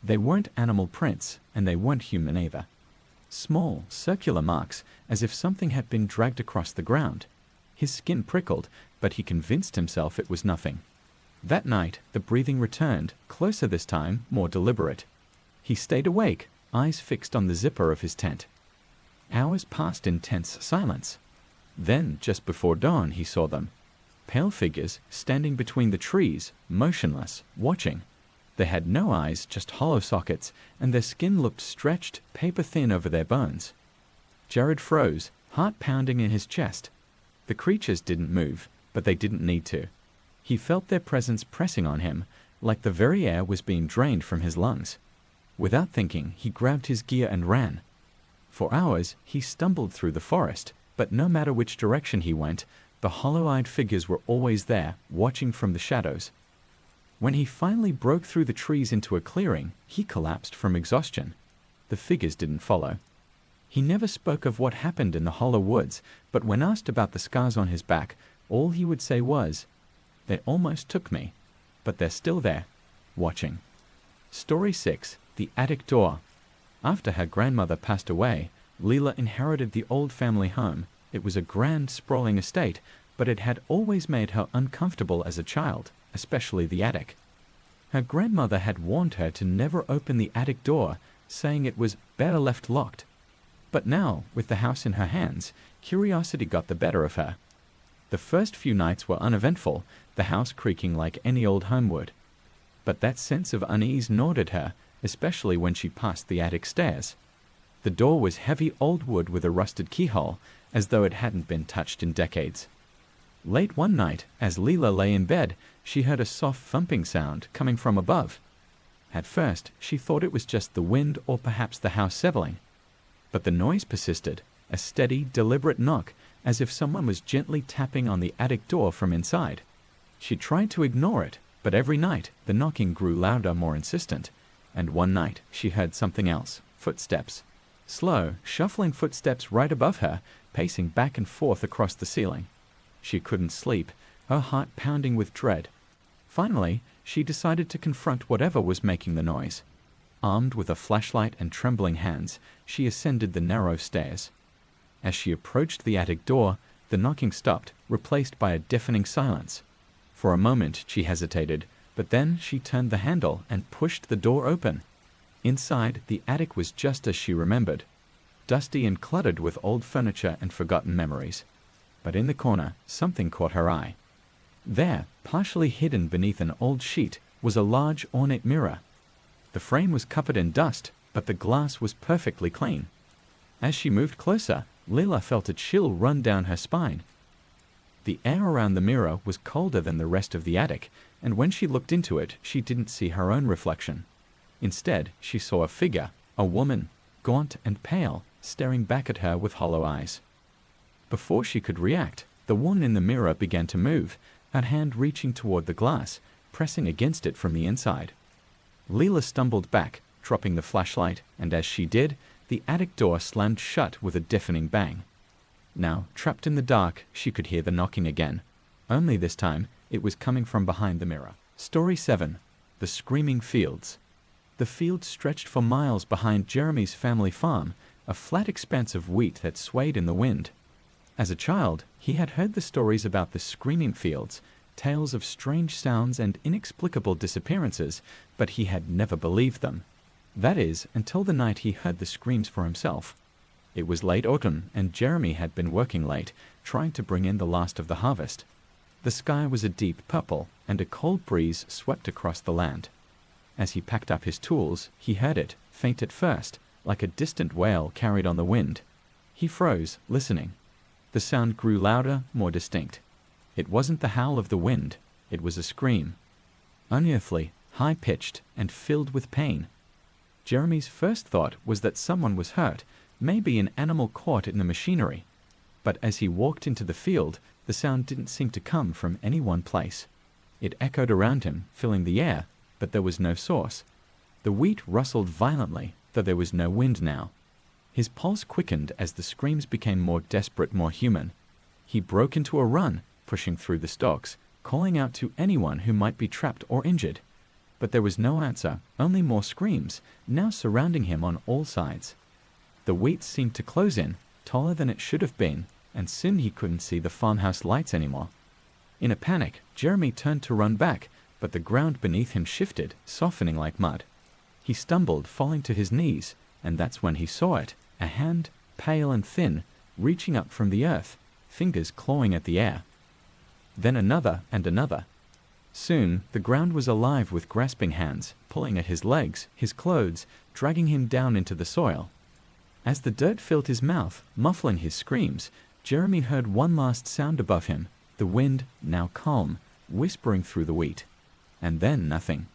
They weren't animal prints, and they weren't human either. Small, circular marks, as if something had been dragged across the ground. His skin prickled, but he convinced himself it was nothing. That night, the breathing returned, closer this time, more deliberate. He stayed awake, eyes fixed on the zipper of his tent. Hours passed in tense silence. Then, just before dawn, he saw them. Pale figures, standing between the trees, motionless, watching. They had no eyes, just hollow sockets, and their skin looked stretched, paper-thin over their bones. Jared froze, heart pounding in his chest. The creatures didn't move, but they didn't need to. He felt their presence pressing on him, like the very air was being drained from his lungs. Without thinking, he grabbed his gear and ran. For hours, he stumbled through the forest, but no matter which direction he went, the hollow-eyed figures were always there, watching from the shadows. When he finally broke through the trees into a clearing, he collapsed from exhaustion. The figures didn't follow. He never spoke of what happened in the hollow woods, but when asked about the scars on his back, all he would say was, "They almost took me, but they're still there, watching." Story 6. The Attic Door. After her grandmother passed away, Leela inherited the old family home. It was a grand, sprawling estate, but it had always made her uncomfortable as a child, especially the attic. Her grandmother had warned her to never open the attic door, saying it was better left locked. But now, with the house in her hands, curiosity got the better of her. The first few nights were uneventful, the house creaking like any old home would. But that sense of unease gnawed at her, especially when she passed the attic stairs. The door was heavy old wood with a rusted keyhole, as though it hadn't been touched in decades. Late one night, as Leela lay in bed, she heard a soft thumping sound coming from above. At first, she thought it was just the wind or perhaps the house settling. But the noise persisted, a steady, deliberate knock, as if someone was gently tapping on the attic door from inside. She tried to ignore it, but every night the knocking grew louder, more insistent, and one night she heard something else, footsteps. Slow, shuffling footsteps right above her, pacing back and forth across the ceiling. She couldn't sleep, her heart pounding with dread. Finally, she decided to confront whatever was making the noise. Armed with a flashlight and trembling hands, she ascended the narrow stairs. As she approached the attic door, the knocking stopped, replaced by a deafening silence. For a moment she hesitated, but then she turned the handle and pushed the door open. Inside, the attic was just as she remembered, dusty and cluttered with old furniture and forgotten memories. But in the corner, something caught her eye. There, partially hidden beneath an old sheet, was a large ornate mirror. The frame was covered in dust, but the glass was perfectly clean. As she moved closer, Leela felt a chill run down her spine. The air around the mirror was colder than the rest of the attic, and when she looked into it, she didn't see her own reflection. Instead, she saw a figure, a woman, gaunt and pale, staring back at her with hollow eyes. Before she could react, the woman in the mirror began to move, her hand reaching toward the glass, pressing against it from the inside. Leela stumbled back, dropping the flashlight, and as she did, the attic door slammed shut with a deafening bang. Now, trapped in the dark, she could hear the knocking again. Only this time, it was coming from behind the mirror. Story 7. The Screaming Fields. The field stretched for miles behind Jeremy's family farm, a flat expanse of wheat that swayed in the wind. As a child, he had heard the stories about the screaming fields, tales of strange sounds and inexplicable disappearances, but he had never believed them. That is, until the night he heard the screams for himself. It was late autumn, and Jeremy had been working late, trying to bring in the last of the harvest. The sky was a deep purple, and a cold breeze swept across the land. As he packed up his tools, he heard it, faint at first, like a distant wail carried on the wind. He froze, listening. The sound grew louder, more distinct. It wasn't the howl of the wind, it was a scream. Unearthly, high-pitched, and filled with pain. Jeremy's first thought was that someone was hurt, maybe an animal caught in the machinery. But as he walked into the field, the sound didn't seem to come from any one place. It echoed around him, filling the air, but there was no source. The wheat rustled violently, though there was no wind now. His pulse quickened as the screams became more desperate, more human. He broke into a run, pushing through the stalks, calling out to anyone who might be trapped or injured. But there was no answer, only more screams, now surrounding him on all sides. The wheat seemed to close in, taller than it should have been, and soon he couldn't see the farmhouse lights anymore. In a panic, Jeremy turned to run back, but the ground beneath him shifted, softening like mud. He stumbled, falling to his knees, and that's when he saw it, a hand, pale and thin, reaching up from the earth, fingers clawing at the air. Then another and another. Soon, the ground was alive with grasping hands, pulling at his legs, his clothes, dragging him down into the soil. As the dirt filled his mouth, muffling his screams, Jeremy heard one last sound above him, the wind, now calm, whispering through the wheat. And then nothing.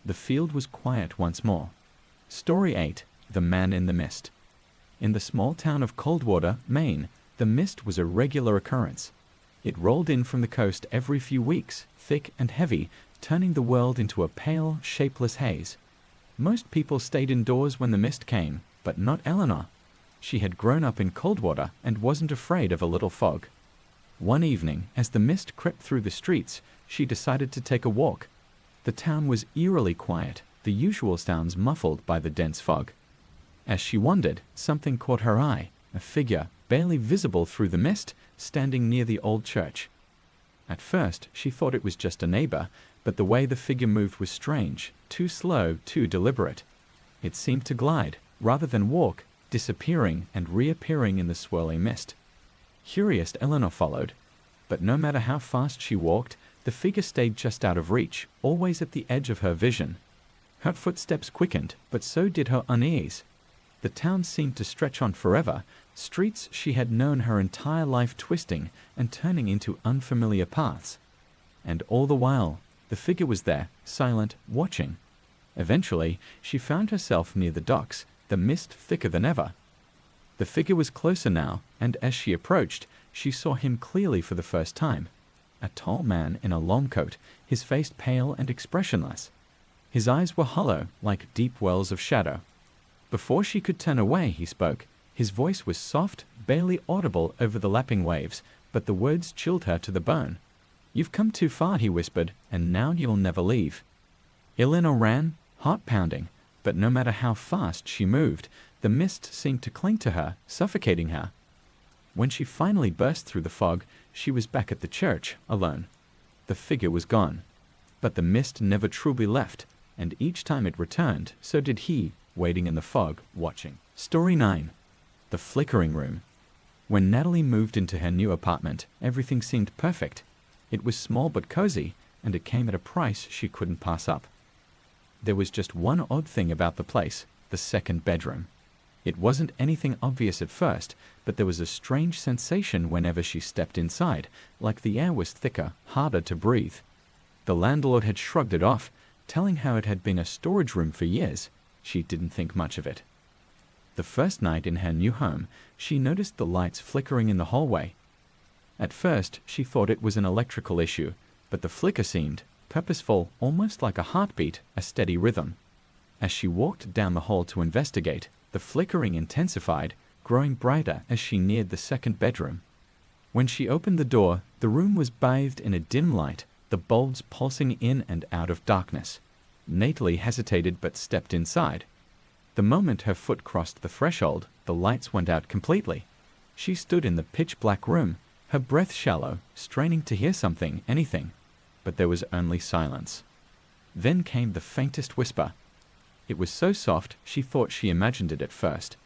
The field was quiet once more. Story 8. The Man in the Mist. In the small town of Coldwater, Maine, the mist was a regular occurrence. It rolled in from the coast every few weeks, thick and heavy, turning the world into a pale, shapeless haze. Most people stayed indoors when the mist came, but not Eleanor. She had grown up in cold water and wasn't afraid of a little fog. One evening, as the mist crept through the streets, she decided to take a walk. The town was eerily quiet, the usual sounds muffled by the dense fog. As she wandered, something caught her eye, a figure, barely visible through the mist, standing near the old church. At first, she thought it was just a neighbor, but the way the figure moved was strange, too slow, too deliberate. It seemed to glide, rather than walk, disappearing and reappearing in the swirling mist. Curious, Eleanor followed, but no matter how fast she walked, the figure stayed just out of reach, always at the edge of her vision. Her footsteps quickened, but so did her unease. The town seemed to stretch on forever, streets she had known her entire life twisting and turning into unfamiliar paths. And all the while, the figure was there, silent, watching. Eventually, she found herself near the docks, the mist thicker than ever. The figure was closer now, and as she approached, she saw him clearly for the first time. A tall man in a long coat, his face pale and expressionless. His eyes were hollow, like deep wells of shadow. Before she could turn away, he spoke. His voice was soft, barely audible over the lapping waves, but the words chilled her to the bone. "You've come too far," he whispered, "and now you'll never leave." Eleanor ran, heart pounding, but no matter how fast she moved, the mist seemed to cling to her, suffocating her. When she finally burst through the fog, she was back at the church, alone. The figure was gone. But the mist never truly left, and each time it returned, so did he, waiting in the fog, watching. Story 9. The Flickering Room. When Natalie moved into her new apartment, everything seemed perfect. It was small but cozy, and it came at a price she couldn't pass up. There was just one odd thing about the place, the second bedroom. It wasn't anything obvious at first, but there was a strange sensation whenever she stepped inside, like the air was thicker, harder to breathe. The landlord had shrugged it off, telling how it had been a storage room for years. She didn't think much of it. The first night in her new home, she noticed the lights flickering in the hallway. At first, she thought it was an electrical issue, but the flicker seemed purposeful, almost like a heartbeat, a steady rhythm. As she walked down the hall to investigate, the flickering intensified, growing brighter as she neared the second bedroom. When she opened the door, the room was bathed in a dim light, the bulbs pulsing in and out of darkness. Natalie hesitated but stepped inside. The moment her foot crossed the threshold, the lights went out completely. She stood in the pitch-black room, her breath shallow, straining to hear something, anything. But there was only silence. Then came the faintest whisper. It was so soft she thought she imagined it at first.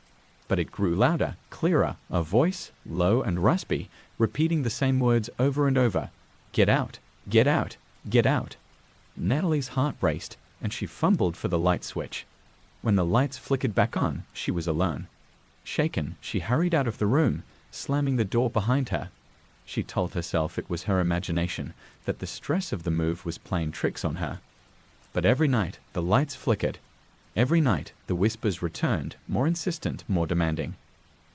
But it grew louder, clearer, a voice, low and raspy, repeating the same words over and over. "Get out! Get out! Get out!" Natalie's heart raced, and she fumbled for the light switch. When the lights flickered back on, she was alone. Shaken, she hurried out of the room, slamming the door behind her. She told herself it was her imagination, that the stress of the move was playing tricks on her. But every night, the lights flickered. Every night, the whispers returned, more insistent, more demanding.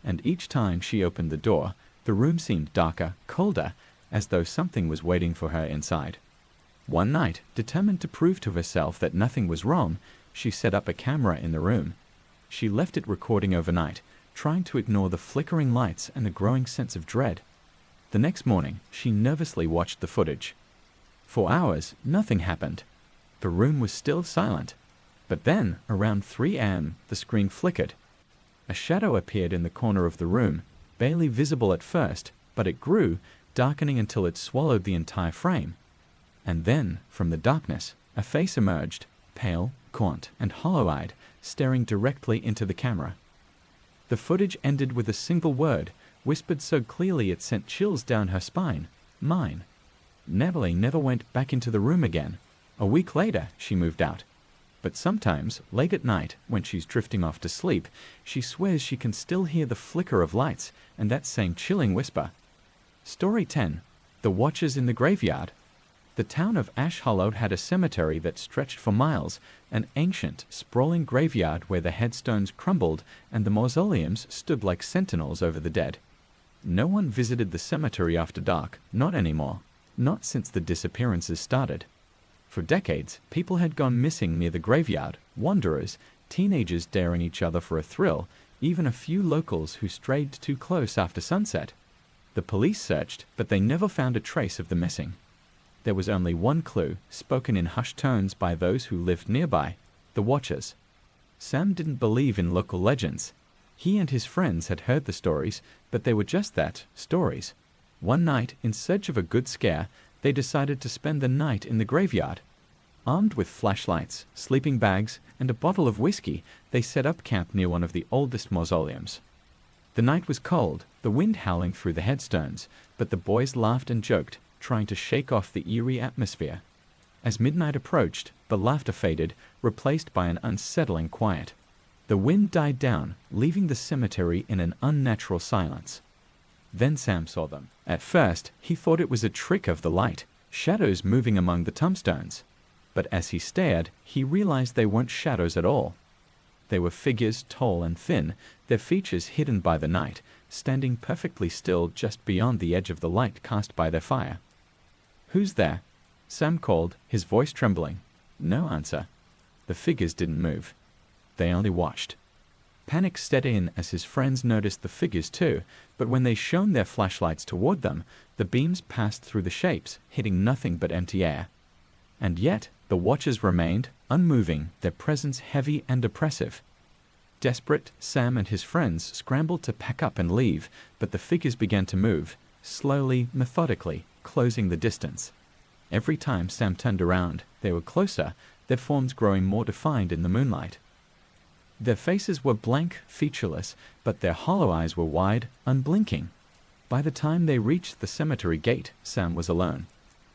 And each time she opened the door, the room seemed darker, colder, as though something was waiting for her inside. One night, determined to prove to herself that nothing was wrong, she set up a camera in the room. She left it recording overnight, trying to ignore the flickering lights and a growing sense of dread. The next morning, she nervously watched the footage. For hours, nothing happened. The room was still silent. But then, around 3 a.m., the screen flickered. A shadow appeared in the corner of the room, barely visible at first, but it grew, darkening until it swallowed the entire frame. And then, from the darkness, a face emerged, pale, gaunt, and hollow-eyed, staring directly into the camera. The footage ended with a single word, whispered so clearly it sent chills down her spine. "Mine." Natalie never went back into the room again. A week later, she moved out. But sometimes, late at night, when she's drifting off to sleep, she swears she can still hear the flicker of lights and that same chilling whisper. Story 10. The Watchers in the Graveyard. The town of Ash Hollow had a cemetery that stretched for miles, an ancient, sprawling graveyard where the headstones crumbled and the mausoleums stood like sentinels over the dead. No one visited the cemetery after dark, not anymore, not since the disappearances started. For decades, people had gone missing near the graveyard, wanderers, teenagers daring each other for a thrill, even a few locals who strayed too close after sunset. The police searched, but they never found a trace of the missing. There was only one clue, spoken in hushed tones by those who lived nearby, the watchers. Sam didn't believe in local legends. He and his friends had heard the stories, but they were just that, stories. One night, in search of a good scare, they decided to spend the night in the graveyard. Armed with flashlights, sleeping bags, and a bottle of whiskey, they set up camp near one of the oldest mausoleums. The night was cold, the wind howling through the headstones, but the boys laughed and joked, trying to shake off the eerie atmosphere. As midnight approached, the laughter faded, replaced by an unsettling quiet. The wind died down, leaving the cemetery in an unnatural silence. Then Sam saw them. At first, he thought it was a trick of the light, shadows moving among the tombstones. But as he stared, he realized they weren't shadows at all. They were figures tall and thin, their features hidden by the night, standing perfectly still just beyond the edge of the light cast by their fire. "Who's there?" Sam called, his voice trembling. No answer. The figures didn't move. They only watched. Panic set in as his friends noticed the figures too, but when they shone their flashlights toward them, the beams passed through the shapes, hitting nothing but empty air. And yet, the watchers remained, unmoving, their presence heavy and oppressive. Desperate, Sam and his friends scrambled to pack up and leave, but the figures began to move, slowly, methodically, closing the distance. Every time Sam turned around, they were closer, their forms growing more defined in the moonlight. Their faces were blank, featureless, but their hollow eyes were wide, unblinking. By the time they reached the cemetery gate, Sam was alone.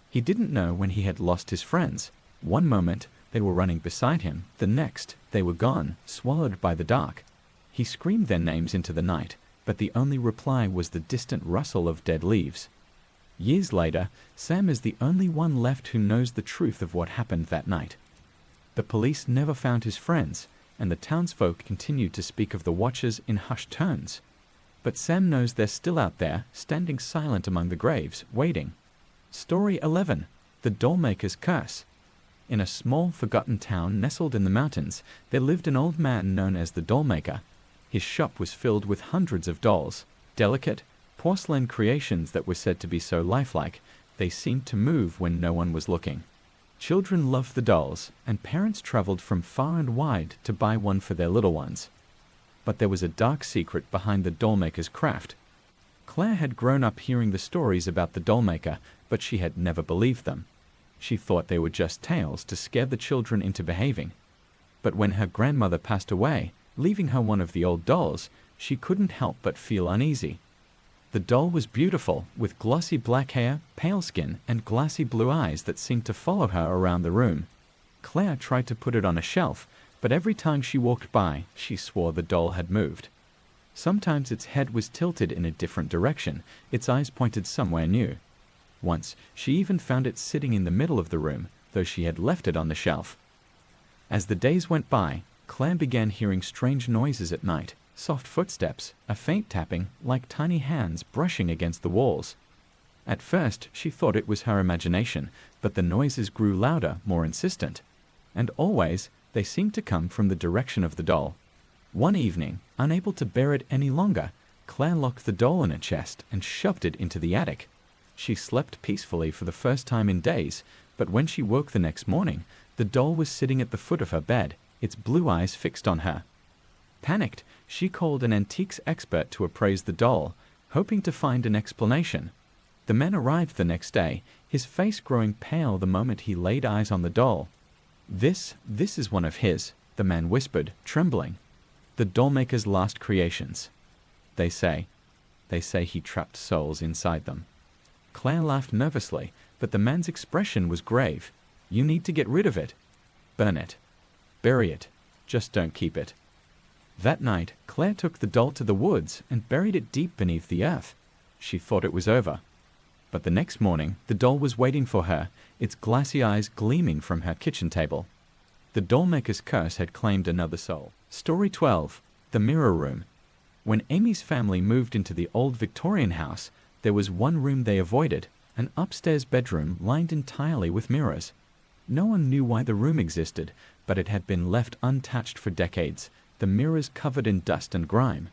He didn't know when he had lost his friends. One moment, they were running beside him. The next, they were gone, swallowed by the dark. He screamed their names into the night, but the only reply was the distant rustle of dead leaves. Years later, Sam is the only one left who knows the truth of what happened that night. The police never found his friends, and the townsfolk continued to speak of the watchers in hushed tones. But Sam knows they're still out there, standing silent among the graves, waiting. Story 11. The Dollmaker's Curse. In a small, forgotten town nestled in the mountains, there lived an old man known as the Dollmaker. His shop was filled with hundreds of dolls, delicate, porcelain creations that were said to be so lifelike, they seemed to move when no one was looking. Children loved the dolls, and parents traveled from far and wide to buy one for their little ones. But there was a dark secret behind the dollmaker's craft. Claire had grown up hearing the stories about the dollmaker, but she had never believed them. She thought they were just tales to scare the children into behaving. But when her grandmother passed away, leaving her one of the old dolls, she couldn't help but feel uneasy. The doll was beautiful, with glossy black hair, pale skin, and glassy blue eyes that seemed to follow her around the room. Claire tried to put it on a shelf, but every time she walked by, she swore the doll had moved. Sometimes its head was tilted in a different direction, its eyes pointed somewhere new. Once, she even found it sitting in the middle of the room, though she had left it on the shelf. As the days went by, Claire began hearing strange noises at night. Soft footsteps, a faint tapping, like tiny hands brushing against the walls. At first, she thought it was her imagination, but the noises grew louder, more insistent. And always, they seemed to come from the direction of the doll. One evening, unable to bear it any longer, Claire locked the doll in a chest and shoved it into the attic. She slept peacefully for the first time in days, but when she woke the next morning, the doll was sitting at the foot of her bed, its blue eyes fixed on her. Panicked, she called an antiques expert to appraise the doll, hoping to find an explanation. The man arrived the next day, his face growing pale the moment he laid eyes on the doll. This is one of his," the man whispered, trembling. "The dollmaker's last creations. They say he trapped souls inside them." Claire laughed nervously, but the man's expression was grave. "You need to get rid of it. Burn it. Bury it. Just don't keep it." That night, Claire took the doll to the woods and buried it deep beneath the earth. She thought it was over. But the next morning, the doll was waiting for her, its glassy eyes gleaming from her kitchen table. The dollmaker's curse had claimed another soul. Story 12. The Mirror Room. When Amy's family moved into the old Victorian house, there was one room they avoided, an upstairs bedroom lined entirely with mirrors. No one knew why the room existed, but it had been left untouched for decades, the mirrors covered in dust and grime.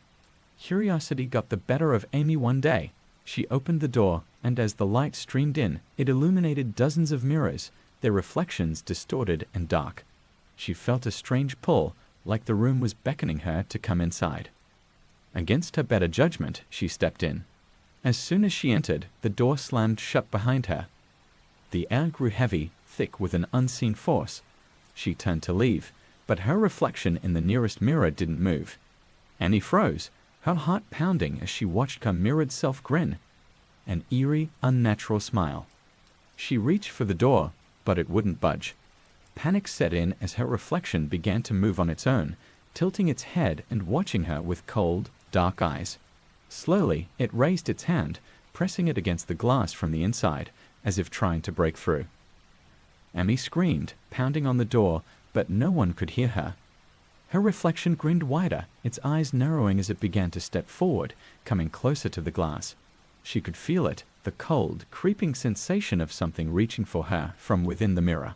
Curiosity got the better of Amy one day. She opened the door, and as the light streamed in, it illuminated dozens of mirrors, their reflections distorted and dark. She felt a strange pull, like the room was beckoning her to come inside. Against her better judgment, she stepped in. As soon as she entered, the door slammed shut behind her. The air grew heavy, thick with an unseen force. She turned to leave, but her reflection in the nearest mirror didn't move. Annie froze, her heart pounding as she watched her mirrored self grin. An eerie, unnatural smile. She reached for the door, but it wouldn't budge. Panic set in as her reflection began to move on its own, tilting its head and watching her with cold, dark eyes. Slowly, it raised its hand, pressing it against the glass from the inside, as if trying to break through. Amy screamed, pounding on the door, but no one could hear her. Her reflection grinned wider, its eyes narrowing as it began to step forward, coming closer to the glass. She could feel it, the cold, creeping sensation of something reaching for her from within the mirror.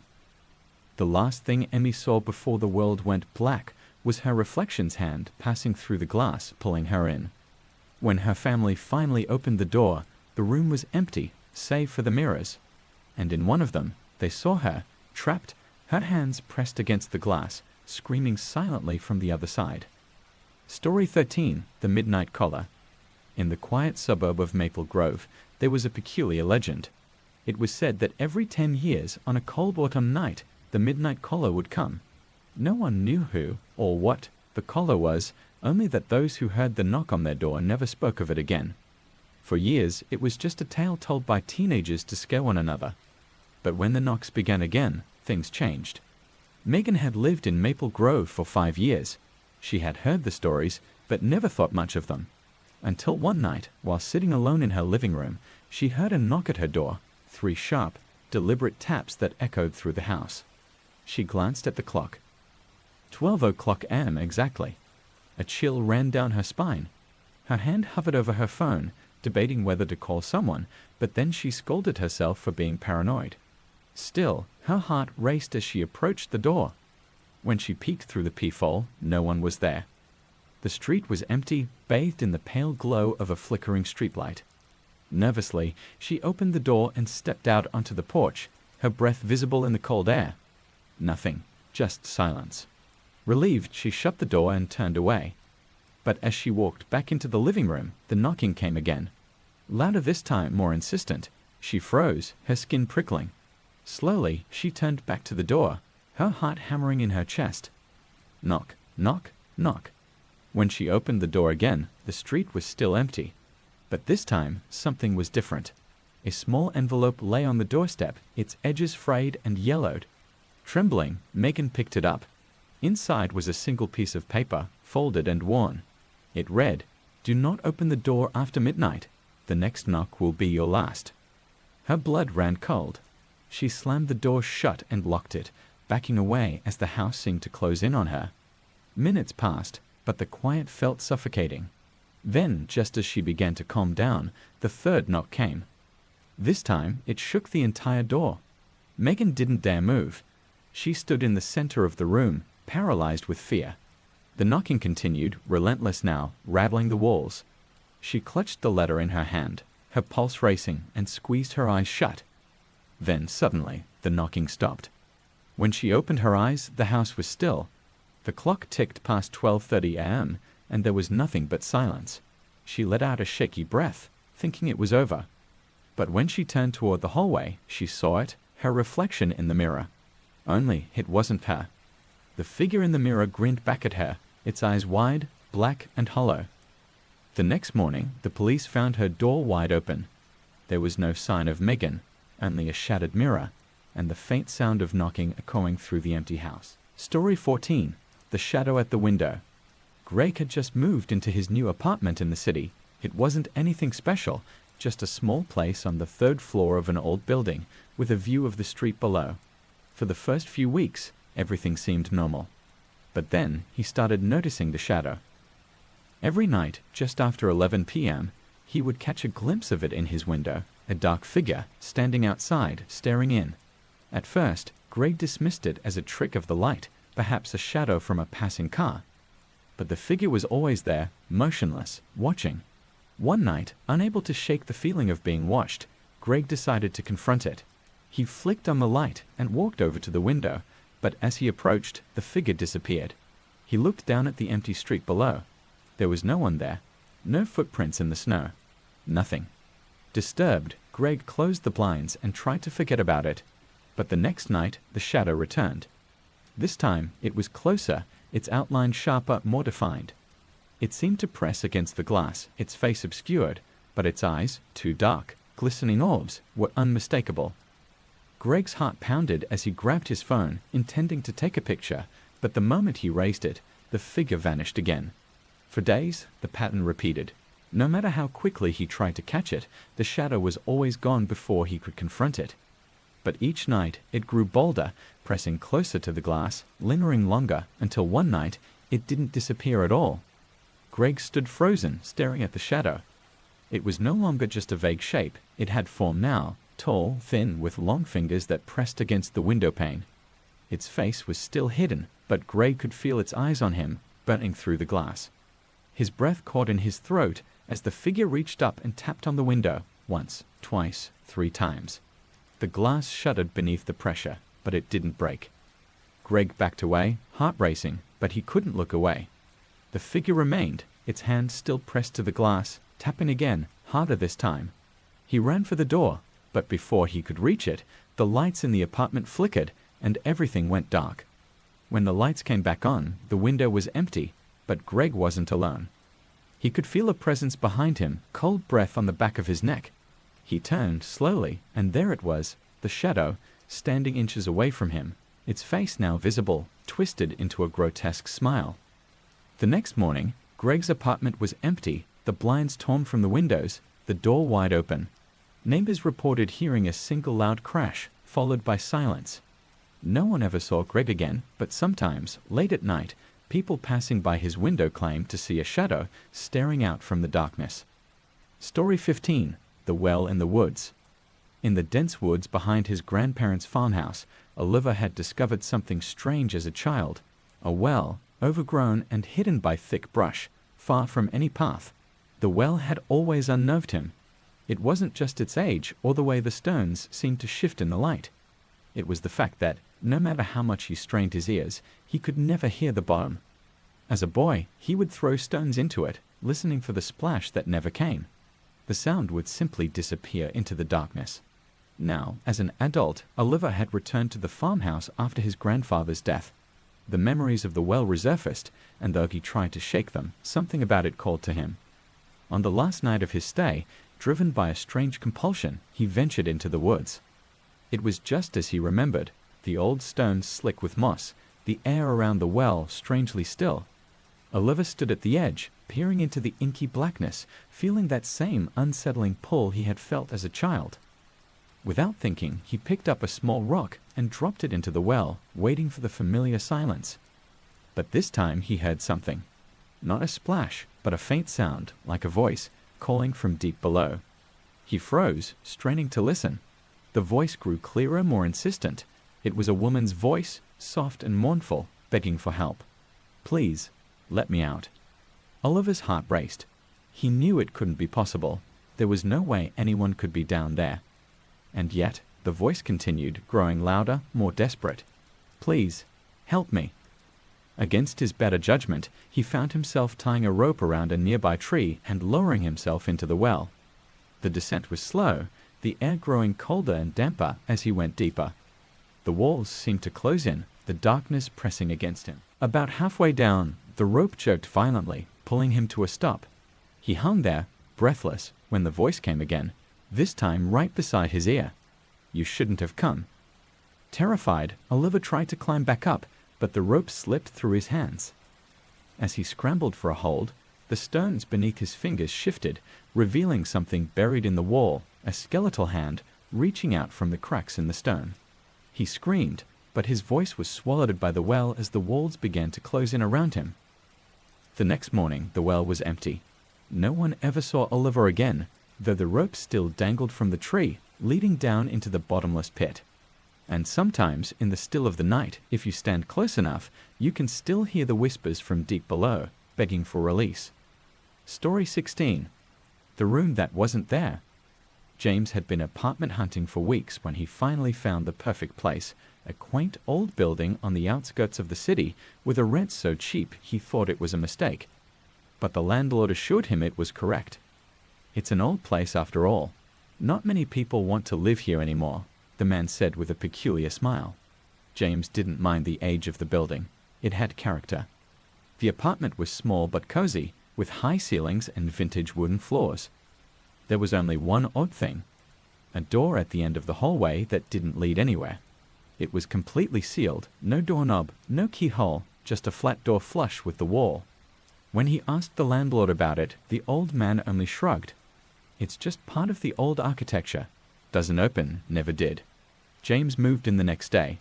The last thing Emmy saw before the world went black was her reflection's hand passing through the glass, pulling her in. When her family finally opened the door, the room was empty, save for the mirrors. And in one of them, they saw her, trapped, her hands pressed against the glass, screaming silently from the other side. Story 13, The Midnight Caller. In the quiet suburb of Maple Grove, there was a peculiar legend. It was said that every 10 years, on a cold autumn night, the midnight caller would come. No one knew who or what the caller was, only that those who heard the knock on their door never spoke of it again. For years, it was just a tale told by teenagers to scare one another. But when the knocks began again, things changed. Megan had lived in Maple Grove for 5 years. She had heard the stories, but never thought much of them. Until one night, while sitting alone in her living room, she heard a knock at her door, 3 sharp, deliberate taps that echoed through the house. She glanced at the clock. 12:00 a.m. exactly. A chill ran down her spine. Her hand hovered over her phone, debating whether to call someone, but then she scolded herself for being paranoid. Still, her heart raced as she approached the door. When she peeked through the peephole, no one was there. The street was empty, bathed in the pale glow of a flickering streetlight. Nervously, she opened the door and stepped out onto the porch, her breath visible in the cold air. Nothing, just silence. Relieved, she shut the door and turned away. But as she walked back into the living room, the knocking came again. Louder this time, more insistent. She froze, her skin prickling. Slowly, she turned back to the door, her heart hammering in her chest. Knock, knock, knock. When she opened the door again, the street was still empty. But this time, something was different. A small envelope lay on the doorstep, its edges frayed and yellowed. Trembling, Megan picked it up. Inside was a single piece of paper, folded and worn. It read, "Do not open the door after midnight. The next knock will be your last." Her blood ran cold. She slammed the door shut and locked it, backing away as the house seemed to close in on her. Minutes passed, but the quiet felt suffocating. Then, just as she began to calm down, the third knock came. This time, it shook the entire door. Megan didn't dare move. She stood in the center of the room, paralyzed with fear. The knocking continued, relentless now, rattling the walls. She clutched the letter in her hand, her pulse racing, and squeezed her eyes shut. Then, suddenly, the knocking stopped. When she opened her eyes, the house was still. The clock ticked past 12:30 a.m., and there was nothing but silence. She let out a shaky breath, thinking it was over. But when she turned toward the hallway, she saw it, her reflection in the mirror. Only it wasn't her. The figure in the mirror grinned back at her, its eyes wide, black and hollow. The next morning, the police found her door wide open. There was no sign of Megan, only a shattered mirror, and the faint sound of knocking echoing through the empty house. Story 14, The Shadow at the Window. Greg had just moved into his new apartment in the city. It wasn't anything special, just a small place on the 3rd floor of an old building, with a view of the street below. For the first few weeks, everything seemed normal. But then he started noticing the shadow. Every night, just after 11 p.m., he would catch a glimpse of it in his window, a dark figure standing outside, staring in. At first, Greg dismissed it as a trick of the light, perhaps a shadow from a passing car. but the figure was always there, motionless, watching. One night, unable to shake the feeling of being watched, Greg decided to confront it. He flicked on the light and walked over to the window, but as he approached, the figure disappeared. He looked down at the empty street below. There was no one there. No footprints in the snow. Nothing. Disturbed, Greg closed the blinds and tried to forget about it. But the next night, the shadow returned. This time, it was closer, its outline sharper, more defined. It seemed to press against the glass, its face obscured, but its eyes, two dark, glistening orbs, were unmistakable. Greg's heart pounded as he grabbed his phone, intending to take a picture, but the moment he raised it, the figure vanished again. For days, the pattern repeated. No matter how quickly he tried to catch it, the shadow was always gone before he could confront it. But each night, it grew bolder, pressing closer to the glass, lingering longer, until one night, it didn't disappear at all. Greg stood frozen, staring at the shadow. It was no longer just a vague shape. It had form now, tall, thin, with long fingers that pressed against the window pane. Its face was still hidden, but Greg could feel its eyes on him, burning through the glass. His breath caught in his throat as the figure reached up and tapped on the window, once, twice, 3 times. The glass shuddered beneath the pressure, but it didn't break. Greg backed away, heart racing, but he couldn't look away. The figure remained, its hand still pressed to the glass, tapping again, harder this time. He ran for the door, but before he could reach it, the lights in the apartment flickered, and everything went dark. When the lights came back on, the window was empty, but Greg wasn't alone. He could feel a presence behind him, cold breath on the back of his neck. He turned slowly, and there it was, the shadow, standing inches away from him, its face now visible, twisted into a grotesque smile. The next morning, Greg's apartment was empty, the blinds torn from the windows, the door wide open. Neighbors reported hearing a single loud crash, followed by silence. No one ever saw Greg again, but sometimes, late at night, people passing by his window claimed to see a shadow staring out from the darkness. Story 15. The Well in the Woods. In the dense woods behind his grandparents' farmhouse, Oliver had discovered something strange as a child. A well, overgrown and hidden by thick brush, far from any path. The well had always unnerved him. It wasn't just its age or the way the stones seemed to shift in the light. It was the fact that, no matter how much he strained his ears, he could never hear the bottom. As a boy, he would throw stones into it, listening for the splash that never came. The sound would simply disappear into the darkness. Now, as an adult, Oliver had returned to the farmhouse after his grandfather's death. The memories of the well resurfaced, and though he tried to shake them, something about it called to him. On the last night of his stay, driven by a strange compulsion, he ventured into the woods. It was just as he remembered, the old stones slick with moss, the air around the well strangely still. Oliver stood at the edge, peering into the inky blackness, feeling that same unsettling pull he had felt as a child. Without thinking, he picked up a small rock and dropped it into the well, waiting for the familiar silence. But this time he heard something. Not a splash, but a faint sound, like a voice, calling from deep below. He froze, straining to listen. The voice grew clearer, more insistent. It was a woman's voice, soft and mournful, begging for help. "Please, let me out." Oliver's heart raced. He knew it couldn't be possible. There was no way anyone could be down there. And yet, the voice continued, growing louder, more desperate. "Please, help me." Against his better judgment, he found himself tying a rope around a nearby tree and lowering himself into the well. The descent was slow, the air growing colder and damper as he went deeper. The walls seemed to close in, the darkness pressing against him. About halfway down, the rope jerked violently, pulling him to a stop. He hung there, breathless, when the voice came again, this time right beside his ear. "You shouldn't have come." Terrified, Oliver tried to climb back up, but the rope slipped through his hands. As he scrambled for a hold, the stones beneath his fingers shifted, revealing something buried in the wall, a skeletal hand reaching out from the cracks in the stone. He screamed, but his voice was swallowed by the well as the walls began to close in around him. The next morning, the well was empty. No one ever saw Oliver again, though the rope still dangled from the tree, leading down into the bottomless pit. And sometimes, in the still of the night, if you stand close enough, you can still hear the whispers from deep below, begging for release. Story 16. The room that wasn't there. James had been apartment hunting for weeks when he finally found the perfect place, a quaint old building on the outskirts of the city with a rent so cheap he thought it was a mistake. But the landlord assured him it was correct. It's an old place after all. Not many people want to live here anymore, the man said with a peculiar smile. James didn't mind the age of the building. It had character. The apartment was small but cozy, with high ceilings and vintage wooden floors. There was only one odd thing: a door at the end of the hallway that didn't lead anywhere. It was completely sealed, no doorknob, no keyhole, just a flat door flush with the wall. When he asked the landlord about it, the old man only shrugged. It's just part of the old architecture. Doesn't open, never did. James moved in the next day.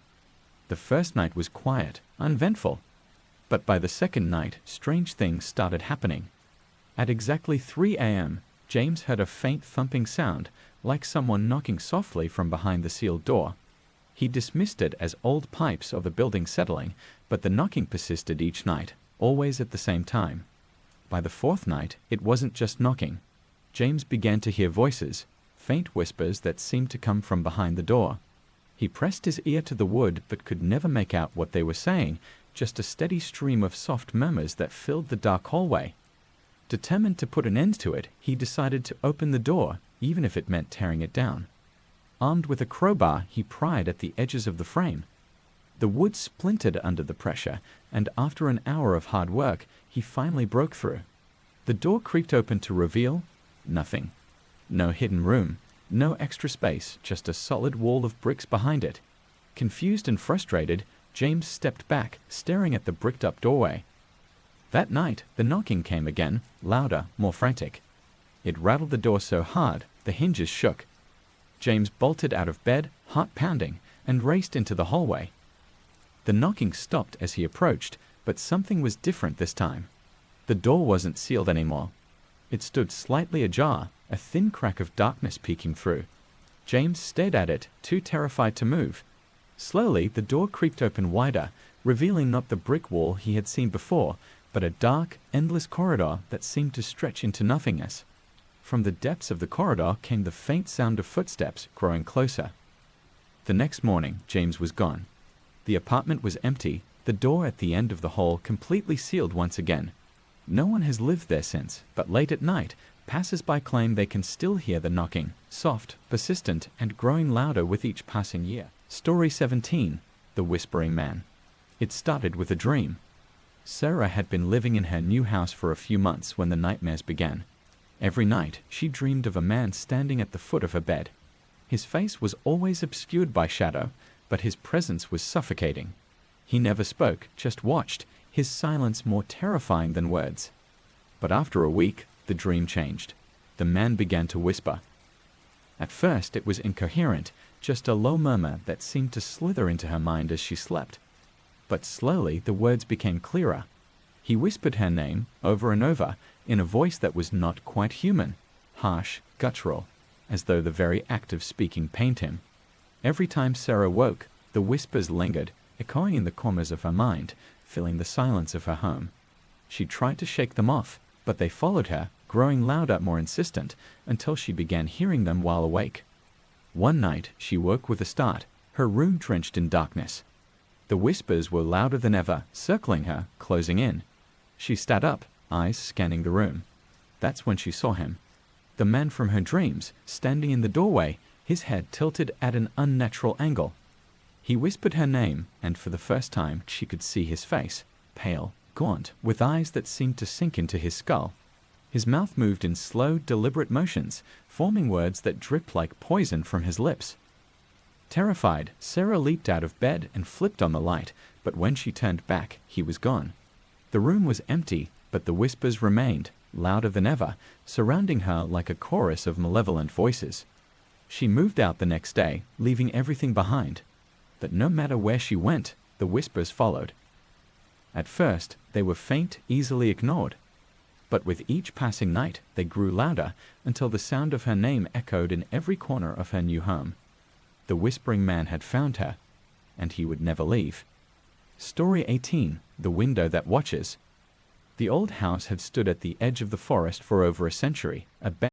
The first night was quiet, uneventful. But by the second night, strange things started happening. At exactly 3 a.m., James heard a faint thumping sound, like someone knocking softly from behind the sealed door. He dismissed it as old pipes or the building settling, but the knocking persisted each night, always at the same time. By the fourth night, it wasn't just knocking. James began to hear voices, faint whispers that seemed to come from behind the door. He pressed his ear to the wood but could never make out what they were saying, just a steady stream of soft murmurs that filled the dark hallway. Determined to put an end to it, he decided to open the door, even if it meant tearing it down. Armed with a crowbar, he pried at the edges of the frame. The wood splintered under the pressure, and after an hour of hard work, he finally broke through. The door creaked open to reveal nothing. No hidden room, no extra space, just a solid wall of bricks behind it. Confused and frustrated, James stepped back, staring at the bricked-up doorway. That night, the knocking came again, louder, more frantic. It rattled the door so hard, the hinges shook. James bolted out of bed, heart pounding, and raced into the hallway. The knocking stopped as he approached, but something was different this time. The door wasn't sealed anymore. It stood slightly ajar, a thin crack of darkness peeking through. James stared at it, too terrified to move. Slowly, the door creaked open wider, revealing not the brick wall he had seen before, but a dark, endless corridor that seemed to stretch into nothingness. From the depths of the corridor came the faint sound of footsteps growing closer. The next morning, James was gone. The apartment was empty, the door at the end of the hall completely sealed once again. No one has lived there since, but late at night, passers-by claim they can still hear the knocking, soft, persistent, and growing louder with each passing year. Story 17. The Whispering Man. It started with a dream. Sarah had been living in her new house for a few months when the nightmares began. Every night, she dreamed of a man standing at the foot of her bed. His face was always obscured by shadow, but his presence was suffocating. He never spoke, just watched, his silence more terrifying than words. But after a week, the dream changed. The man began to whisper. At first, it was incoherent, just a low murmur that seemed to slither into her mind as she slept. But slowly, the words became clearer. He whispered her name over and over in a voice that was not quite human, harsh, guttural, as though the very act of speaking pained him. Every time Sarah woke, the whispers lingered, echoing in the corners of her mind, filling the silence of her home. She tried to shake them off, but they followed her, growing louder, more insistent, until she began hearing them while awake. One night, she woke with a start, her room drenched in darkness. The whispers were louder than ever, circling her, closing in. She sat up, eyes scanning the room. That's when she saw him. The man from her dreams, standing in the doorway, his head tilted at an unnatural angle. He whispered her name, and for the first time she could see his face, pale, gaunt, with eyes that seemed to sink into his skull. His mouth moved in slow, deliberate motions, forming words that dripped like poison from his lips. Terrified, Sarah leaped out of bed and flipped on the light, but when she turned back, he was gone. The room was empty, but the whispers remained, louder than ever, surrounding her like a chorus of malevolent voices. She moved out the next day, leaving everything behind. But no matter where she went, the whispers followed. At first, they were faint, easily ignored. But with each passing night, they grew louder until the sound of her name echoed in every corner of her new home. The whispering man had found her, and he would never leave. Story 18. The Window That Watches. The old house had stood at the edge of the forest for over a century,